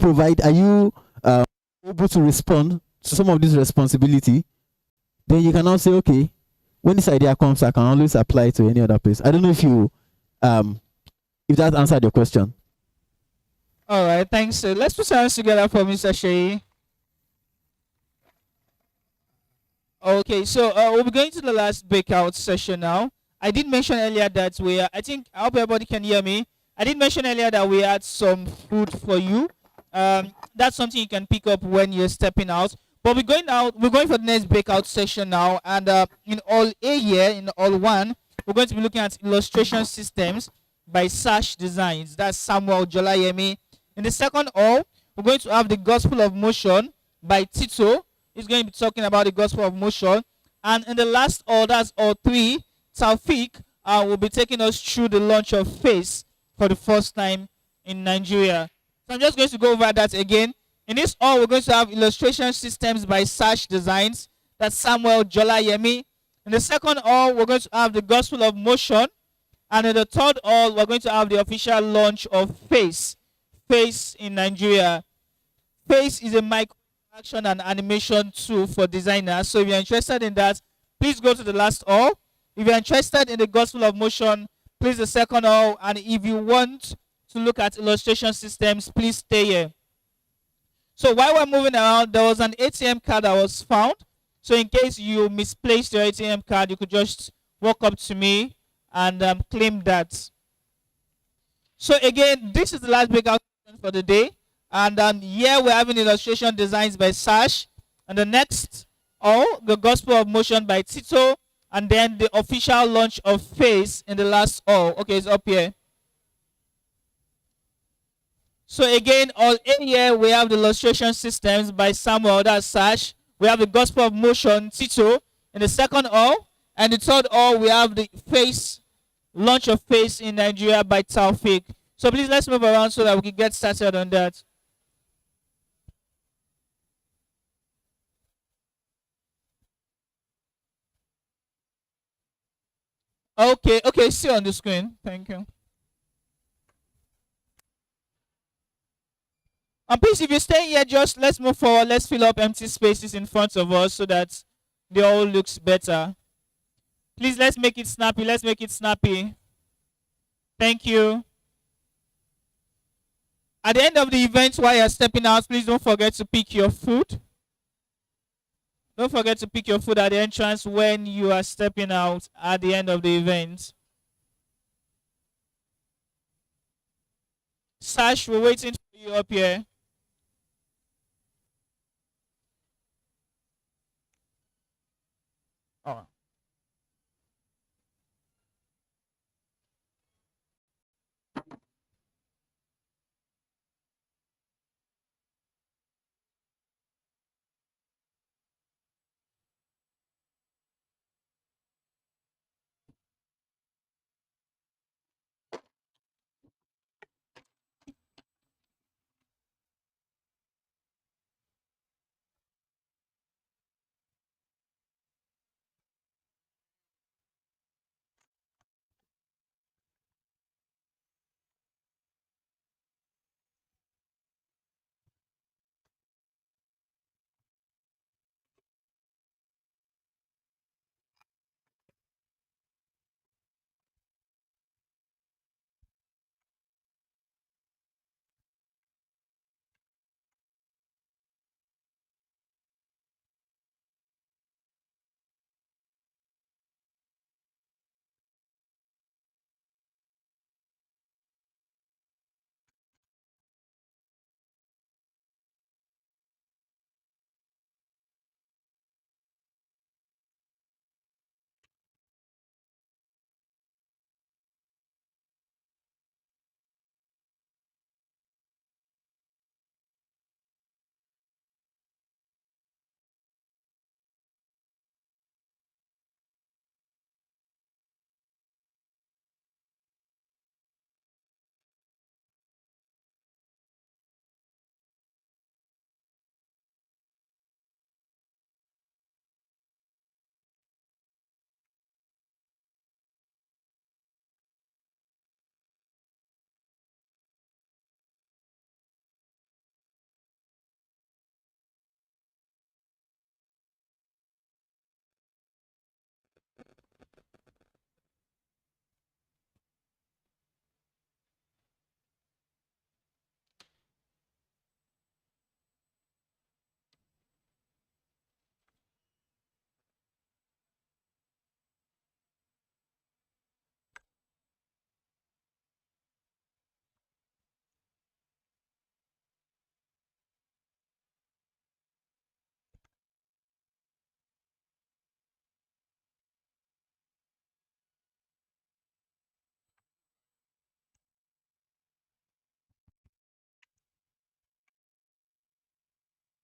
able to respond to some of this responsibility? Then you can now say, okay, when this idea comes, I can always apply it to any other place. I don't know if that answered your question. All right, thanks. Let's put our hands together for Mr. Shea. Okay, so we'll be going to the last breakout session now. I did mention earlier that I hope everybody can hear me. I did mention earlier that we had some food for you. That's something you can pick up when you're stepping out. But we're going for the next breakout session now. And in all A here, in all 1, we're going to be looking at illustration systems by Sash Designs. That's Samuel Jolayemi. In the second all, we're going to have the Gospel of Motion by Tito. He's going to be talking about the Gospel of Motion. And in the last all, that's all 3, Taufik will be taking us through the launch of Face for the first time in Nigeria. So I'm just going to go over that again. In this all, we're going to have illustration systems by Sash Designs. That's Samuel Jolayemi. In the second all, we're going to have the Gospel of Motion. And in the third all, we're going to have the official launch of Face in Nigeria. Face is a micro action and animation tool for designers. So if you're interested in that, please go to the last all. If you're interested in the Gospel of Motion, please the second all. And if you want to look at illustration systems, please stay here. So while we're moving around, there was an ATM card that was found. So in case you misplaced your ATM card, you could just walk up to me and claim that. So again, this is the last breakout for the day. And here we're having illustration designs by Sash. And the next the Gospel of Motion by Tito. And then the official launch of Face in the last all. Okay, it's up here. So again, on A here we have the illustration systems by Samuel, that's Sash. We have the Gospel of Motion, Tito, in the second hall. And the third hall we have the face, launch of face in Nigeria by Taufik. So please let's move around so that we can get started on that. Okay, see on the screen. Thank you. And please, if you're staying here, just let's move forward. Let's fill up empty spaces in front of us so that the all looks better. Please, let's make it snappy. Let's make it snappy. Thank you. At the end of the event, while you're stepping out, please don't forget to pick your food. Don't forget to pick your food at the entrance when you are stepping out at the end of the event. Sash, we're waiting for you up here. Oh.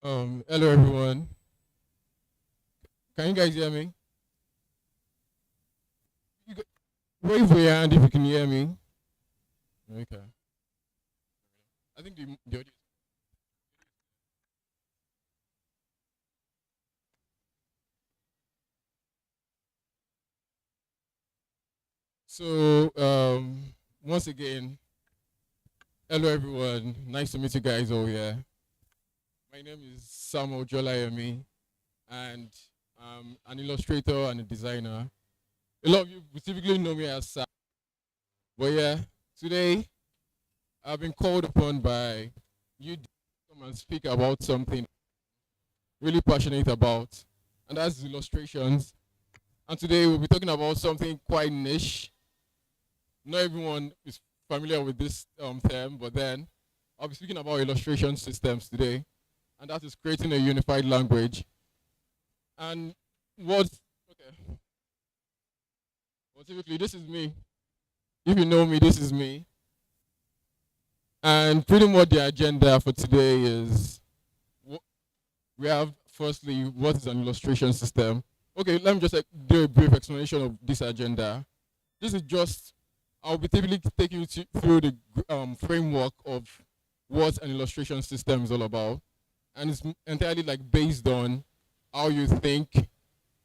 Hello everyone. Can you guys hear me? Wave your hand if you can hear me. Okay. I think the audio. So once again, hello everyone. Nice to meet you guys all here. My name is Samuel Jolayemi, and I'm an illustrator and a designer. A lot of you specifically know me as Sam. But yeah, today I've been called upon by you to come and speak about something really passionate about, and that's illustrations. And today we'll be talking about something quite niche. Not everyone is familiar with this term, but then I'll be speaking about illustration systems today, and that is creating a unified language. And what, okay, well, typically this is me. If you know me, this is me. And pretty much the agenda for today is we have firstly what is an illustration system. Okay, let me just do a brief explanation of this agenda. This is just I'll be typically taking you through the framework of what an illustration system is all about, and it's entirely like based on how you think,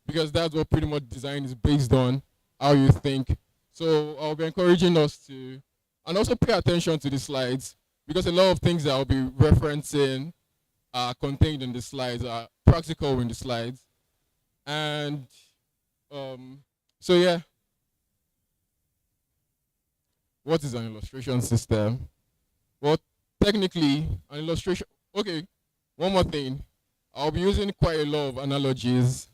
because that's what pretty much design is based on, how you think. So I'll be encouraging us to, and also pay attention to the slides, because a lot of things that I'll be referencing are contained in the slides, are practical in the slides. And so yeah, what is an illustration system? Well, technically, an illustration, okay, one more thing. I'll be using quite a lot of analogies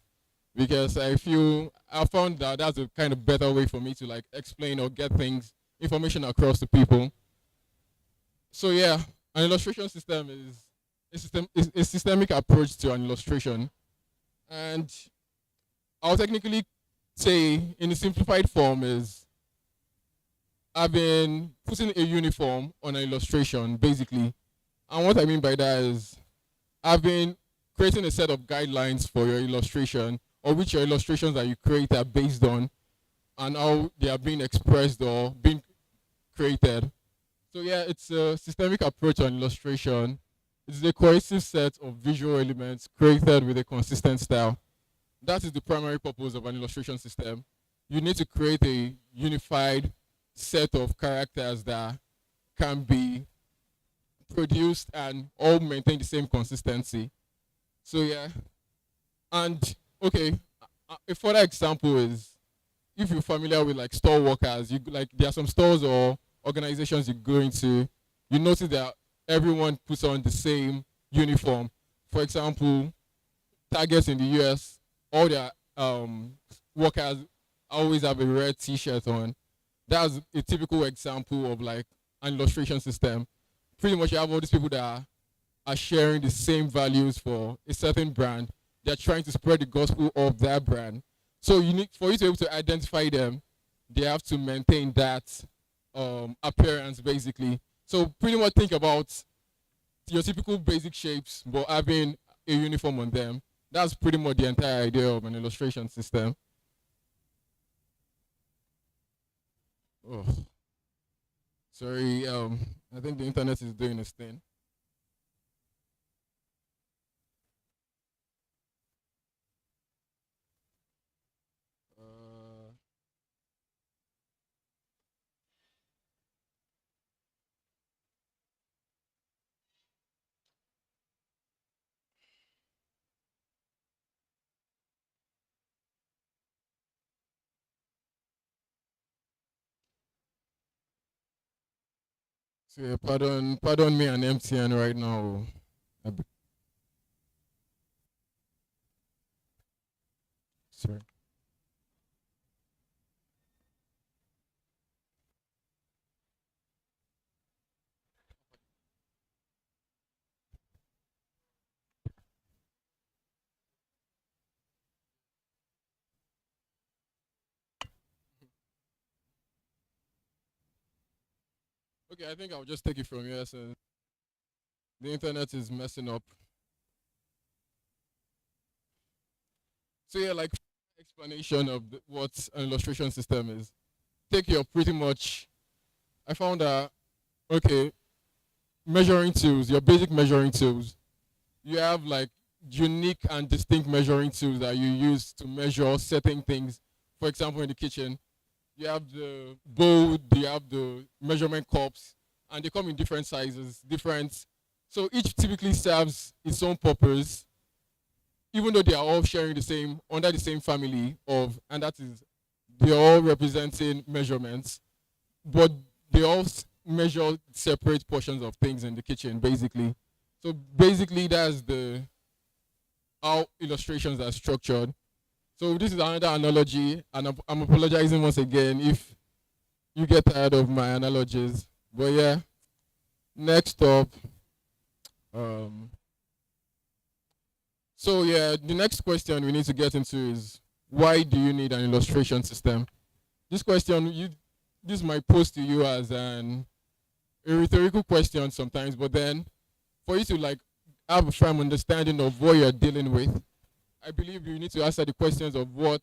because I found that that's a kind of better way for me to like explain or get information across to people. So yeah, an illustration system is a systemic approach to an illustration. And I'll technically say in a simplified form is I've been putting a uniform on an illustration basically. And what I mean by that is I've been creating a set of guidelines for your illustration, or which your illustrations that you create are based on, and how they are being expressed or being created. So yeah, it's a systemic approach on illustration. It's a cohesive set of visual elements created with a consistent style. That is the primary purpose of an illustration system. You need to create a unified set of characters that can be produced and all maintain the same consistency. So yeah, and okay, a further example is if you're familiar with like store workers, there are some stores or organizations you go into, you notice that everyone puts on the same uniform. For example, Target in the US, all their workers always have a red T-shirt on. That's a typical example of like an illustration system. Pretty much you have all these people that are sharing the same values for a certain brand. They're trying to spread the gospel of that brand. So for you to be able to identify them, they have to maintain that appearance basically. So pretty much think about your typical basic shapes, but having a uniform on them. That's pretty much the entire idea of an illustration system. Oh, sorry. I think the internet is doing its thing. So yeah, pardon me and MTN right now. Sorry. Okay, I think I'll just take it from here since the internet is messing up. So yeah, like explanation of what an illustration system is. Take your pretty much, I found that, okay, measuring tools, your basic measuring tools. You have like unique and distinct measuring tools that you use to measure certain things. For example, in the kitchen, you have the bowl, you have the measurement cups, and they come in different sizes, so each typically serves its own purpose, even though they are all sharing under the same family and that is, they're all representing measurements, but they all measure separate portions of things in the kitchen, basically. So basically, that's how illustrations are structured. So this is another analogy, and I'm apologizing once again if you get tired of my analogies. But yeah, next up. So yeah, the next question we need to get into is, why do you need an illustration system? This question, this might pose to you as a a rhetorical question sometimes, but then for you to like have a firm understanding of what you're dealing with, I believe you need to answer the questions of what,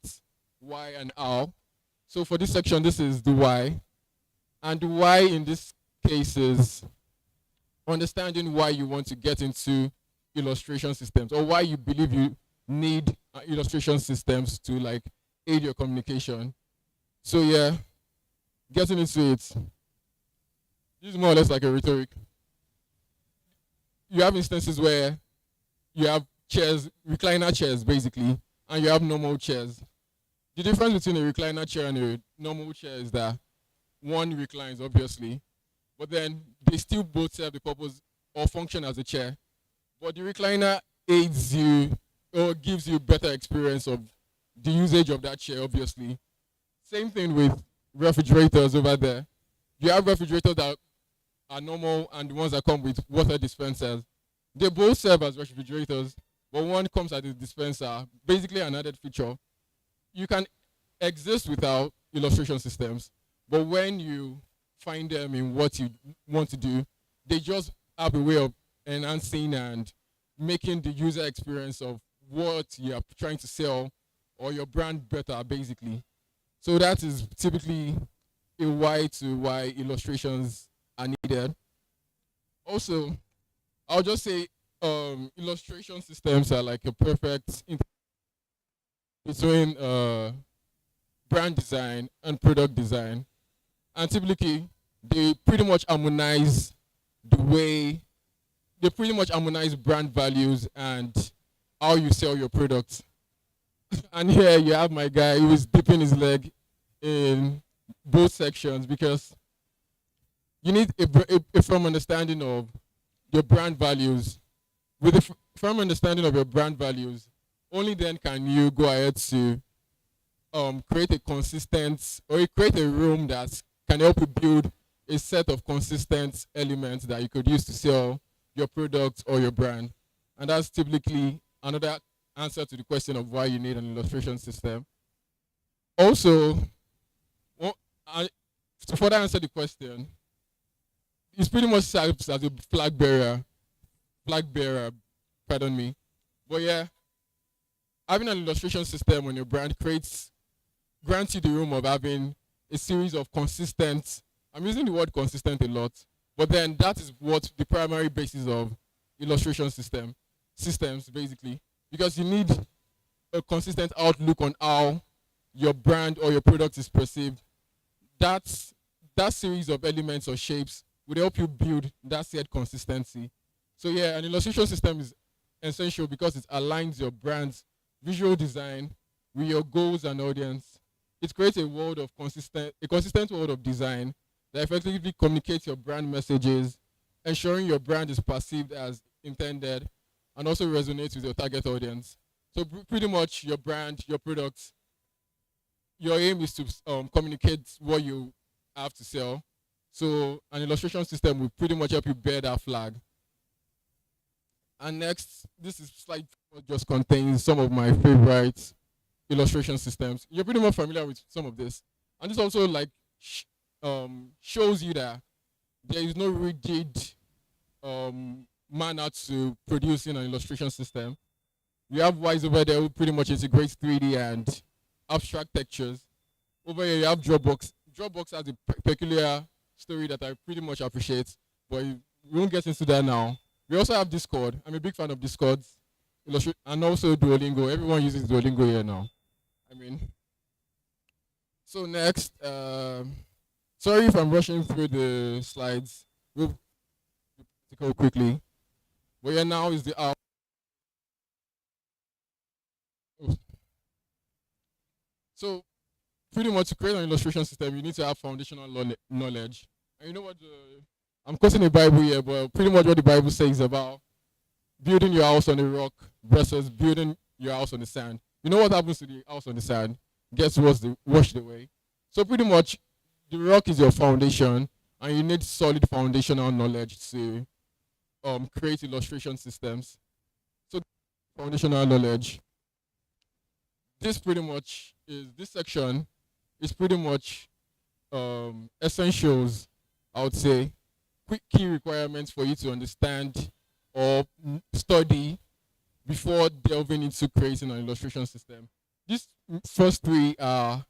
why, and how. So for this section, this is the why. And the why in this case is understanding why you want to get into illustration systems, or why you believe you need illustration systems to like aid your communication. So yeah, getting into it. This is more or less like a rhetoric. You have instances where you have chairs, recliner chairs basically, and you have normal chairs. The difference between a recliner chair and a normal chair is that one reclines obviously, but then they still both serve the purpose or function as a chair. But the recliner aids you or gives you better experience of the usage of that chair obviously. Same thing with refrigerators over there. You have refrigerators that are normal and the ones that come with water dispensers. They both serve as refrigerators, but one comes as a dispenser, basically an added feature. You can exist without illustration systems, but when you find them in what you want to do, they just have a way of enhancing and making the user experience of what you're trying to sell or your brand better, basically. So that is typically a why to why illustrations are needed. Also, I'll just say illustration systems are like a perfect between brand design and product design. And typically, they pretty much harmonize the way, they pretty much harmonize brand values and how you sell your products. And here you have my guy who is dipping his leg in both sections because you need a firm understanding of your brand values. With a firm understanding of your brand values, only then can you go ahead to create a consistent or create a room that can help you build a set of consistent elements that you could use to sell your product or your brand. And that's typically another answer to the question of why you need an illustration system. Also, to further answer the question, it's pretty much serves as a flag bearer, pardon me. But yeah, having an illustration system on your brand grants you the room of having a series of consistent, I'm using the word consistent a lot, but then that is what the primary basis of illustration systems basically, because you need a consistent outlook on how your brand or your product is perceived. That series of elements or shapes would help you build that said consistency. So yeah, an illustration system is essential because it aligns your brand's visual design with your goals and audience. It creates a consistent world of design that effectively communicates your brand messages, ensuring your brand is perceived as intended and also resonates with your target audience. So pretty much your brand, your products, your aim is to communicate what you have to sell. So an illustration system will pretty much help you bear that flag. And next, this is slide just contains some of my favorite illustration systems. You're pretty much familiar with some of this. And this also like shows you that there is no rigid manner to producing an illustration system. We have Wise over there who pretty much integrates 3D and abstract textures. Over here you have Dropbox. Dropbox has a peculiar story that I pretty much appreciate, but we won't get into that now. We also have Discord. I'm a big fan of Discord, and also Duolingo. Everyone uses Duolingo here now. So next, sorry if I'm rushing through the slides. We'll go quickly. But yeah, now is the hour. So pretty much to create an illustration system, you need to have foundational knowledge. And you know what? I'm quoting the Bible here, but pretty much what the Bible says about building your house on a rock versus building your house on the sand. You know what happens to the house on the sand? Gets washed away. So pretty much the rock is your foundation, and you need solid foundational knowledge to create illustration systems. So foundational knowledge. This section is pretty much essentials, I would say. quick key requirements for you to understand or study before delving into creating an illustration system. These first three are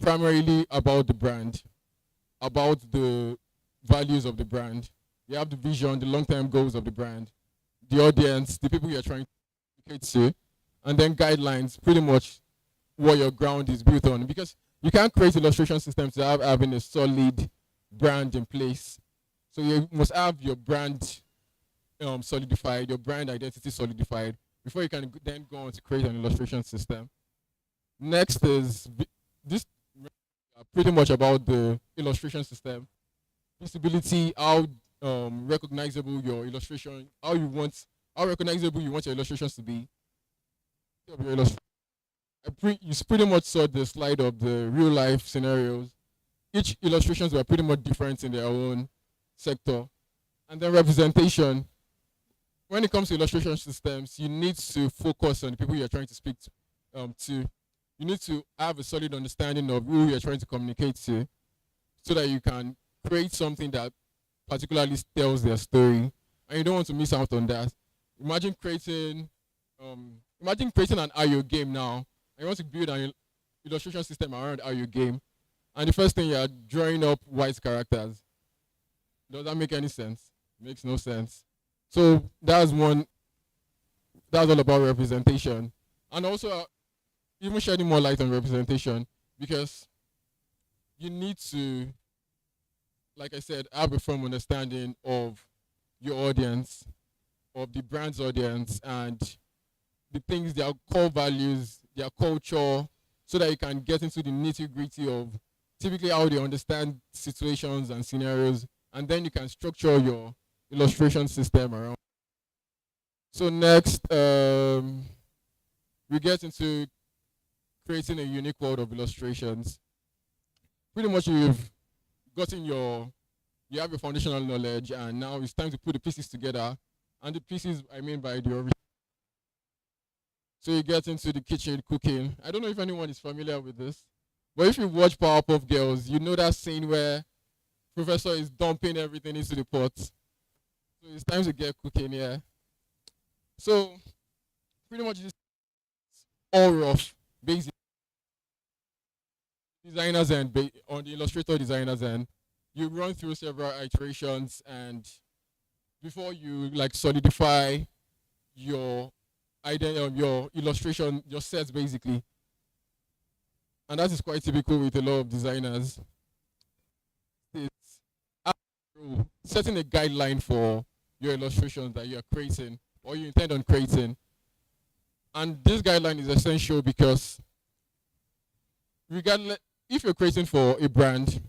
primarily about the brand, about the values of the brand. You have the vision, the long-term goals of the brand, the audience, the people you're trying to communicate to, and then guidelines, pretty much what your ground is built on. Because you can't create illustration systems without having a solid brand in place. So you must have your brand solidified, your brand identity solidified, before you can then go on to create an illustration system. Next is this pretty much about the illustration system. Visibility, how recognizable your illustration, how recognizable you want your illustrations to be. You pretty much saw the slide of the real life scenarios. Each illustrations were pretty much different in their own sector. And then representation. When it comes to illustration systems, you need to focus on the people you're trying to speak to. You need to have a solid understanding of who you're trying to communicate to, so that you can create something that particularly tells their story, and you don't want to miss out on that. Imagine creating an IO game now, and you want to build an illustration system around IO game, and the first thing you're drawing up white characters. Does that make any sense? Makes no sense. So that's all about representation, and also even shedding more light on representation, because you need to, like I said, have a firm understanding of your audience, of the brand's audience, and the things, their core values, their culture, so that you can get into the nitty-gritty of typically how they understand situations and scenarios, and then you can structure your illustration system around. So next, we get into creating a unique world of illustrations. Pretty much you have your foundational knowledge, and now it's time to put the pieces together. And the pieces, I mean by the original. So you get into the kitchen cooking. I don't know if anyone is familiar with this, but if you watch Powerpuff Girls, you know that scene where Professor is dumping everything into the pot. So it's time to get cooking here. So pretty much this all rough, basic. Designers end, on the illustrator designers end, you run through several iterations, and before you like solidify your your illustration, your sets basically. And that is quite typical with a lot of designers. It's setting a guideline for your illustrations that you are creating or you intend on creating. And this guideline is essential because regardless, if you're creating for a brand,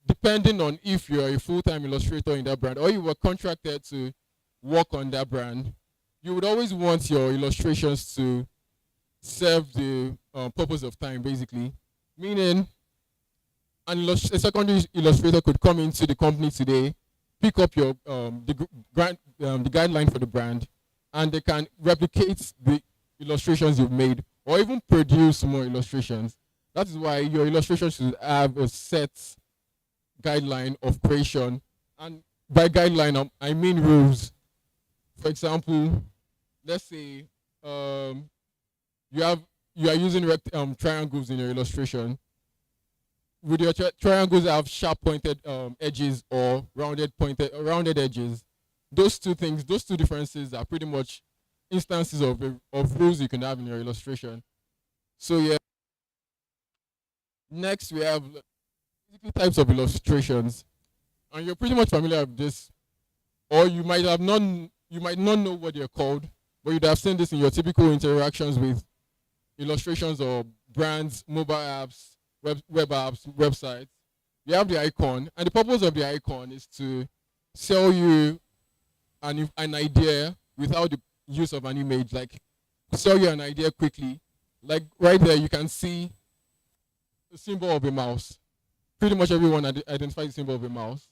depending on if you're a full-time illustrator in that brand or you were contracted to work on that brand, you would always want your illustrations to serve the purpose of time, basically. Meaning, a secondary illustrator could come into the company today, pick up your the guideline for the brand, and they can replicate the illustrations you've made or even produce more illustrations. That is why your illustrations should have a set guideline of creation. And by guideline, I mean rules. For example, let's say you are using triangles in your illustration. Would your triangles have sharp pointed edges or rounded edges? Those two differences are pretty much instances of rules you can have in your illustration. So yeah. Next, we have types of illustrations, and you're pretty much familiar with this, or you might not know what they're called, but you'd have seen this in your typical interactions with illustrations or brands, mobile apps, web apps, websites. You have the icon, and the purpose of the icon is to sell you an idea without the use of an image, like sell you an idea quickly. Like right there, you can see the symbol of a mouse. Pretty much everyone identifies the symbol of a mouse,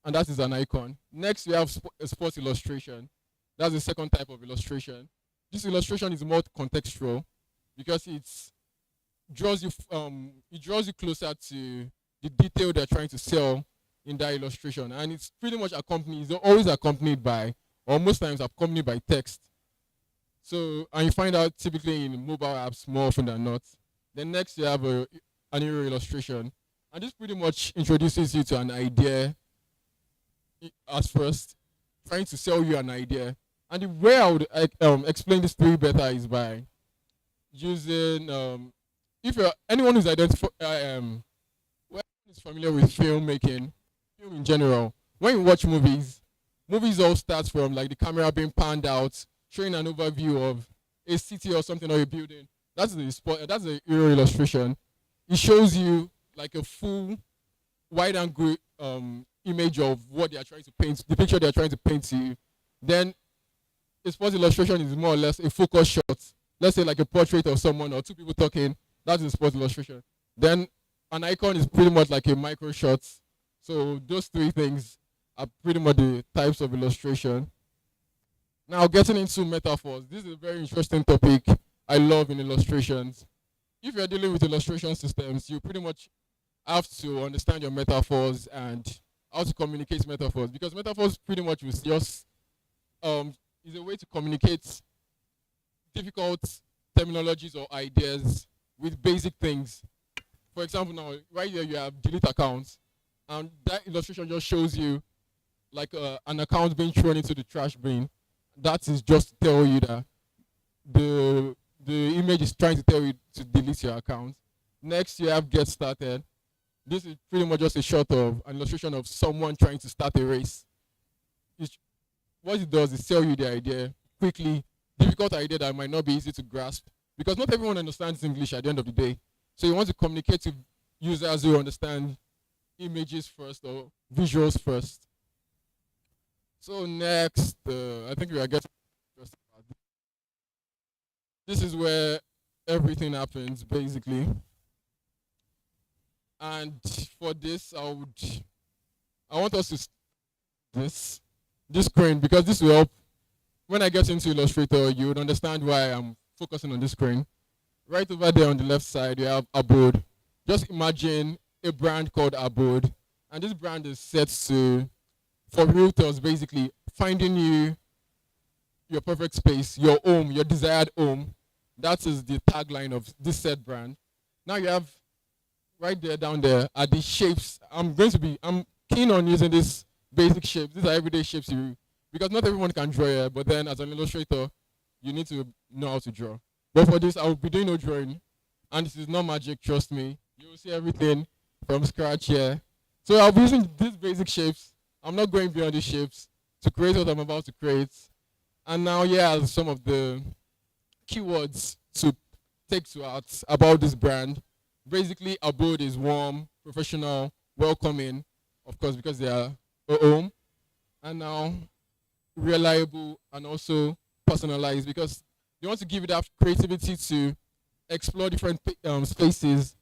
and that is an icon. Next, we have a sports illustration. That's the second type of illustration. This illustration is more contextual because it draws you closer to the detail they're trying to sell in that illustration, and it's pretty much accompanied. It's always accompanied by, or most times accompanied by text. So, and you find out typically in mobile apps more often than not. Then next you have an hero illustration, and this pretty much introduces you to an idea as first, trying to sell you an idea. And the way I would explain this theory better is by using if you're anyone who's well, is familiar with filmmaking, film in general. When you watch movies, movies all start from like the camera being panned out, showing an overview of a city or something or a building. That's the spot. That's the hero illustration. It shows you like a full wide angle image of what they are trying to paint, the picture they are trying to paint to you. Then a sports illustration is more or less a focus shot. Let's say like a portrait of someone or two people talking. That's a sports illustration. Then an icon is pretty much like a micro shot. So those three things are pretty much the types of illustration. Now getting into metaphors. This is a very interesting topic I love in illustrations. If you're dealing with illustration systems, you pretty much have to understand your metaphors and how to communicate metaphors, because metaphors pretty much is just is a way to communicate difficult terminologies or ideas with basic things. For example, now right here you have delete accounts, and that illustration just shows you like an account being thrown into the trash bin. That is just to tell you that the image is trying to tell you to delete your account. Next, you have get started. This is pretty much just a shot of an illustration of someone trying to start a race. What it does is sell you the idea quickly, difficult idea that might not be easy to grasp, because not everyone understands English at the end of the day. So you want to communicate to users who understand images first or visuals first. So next, I think we are getting interested about this. This is where everything happens, basically. And for this, I want us to this screen, because this will help. When I get into Illustrator, you would understand why I'm focusing on this screen. Right over there on the left side, you have Abode. Just imagine a brand called Abode, and this brand is set to, for realtors, basically finding you your perfect space, your home, your desired home. That is the tagline of this set brand. Now you have right there, down there, are the shapes. I'm keen on using these basic shapes. These are everyday shapes because not everyone can draw here, but then as an illustrator, you need to know how to draw. But for this, I will be doing no drawing, and this is not magic, trust me. You will see everything from scratch here. So I'll be using these basic shapes. I'm not going beyond these shapes to create what I'm about to create. And now here are some of the keywords to take to heart about this brand. Basically, Abode is warm, professional, welcoming, of course, because they are a home. And now reliable and also personalized, because they want to give you that creativity to explore different spaces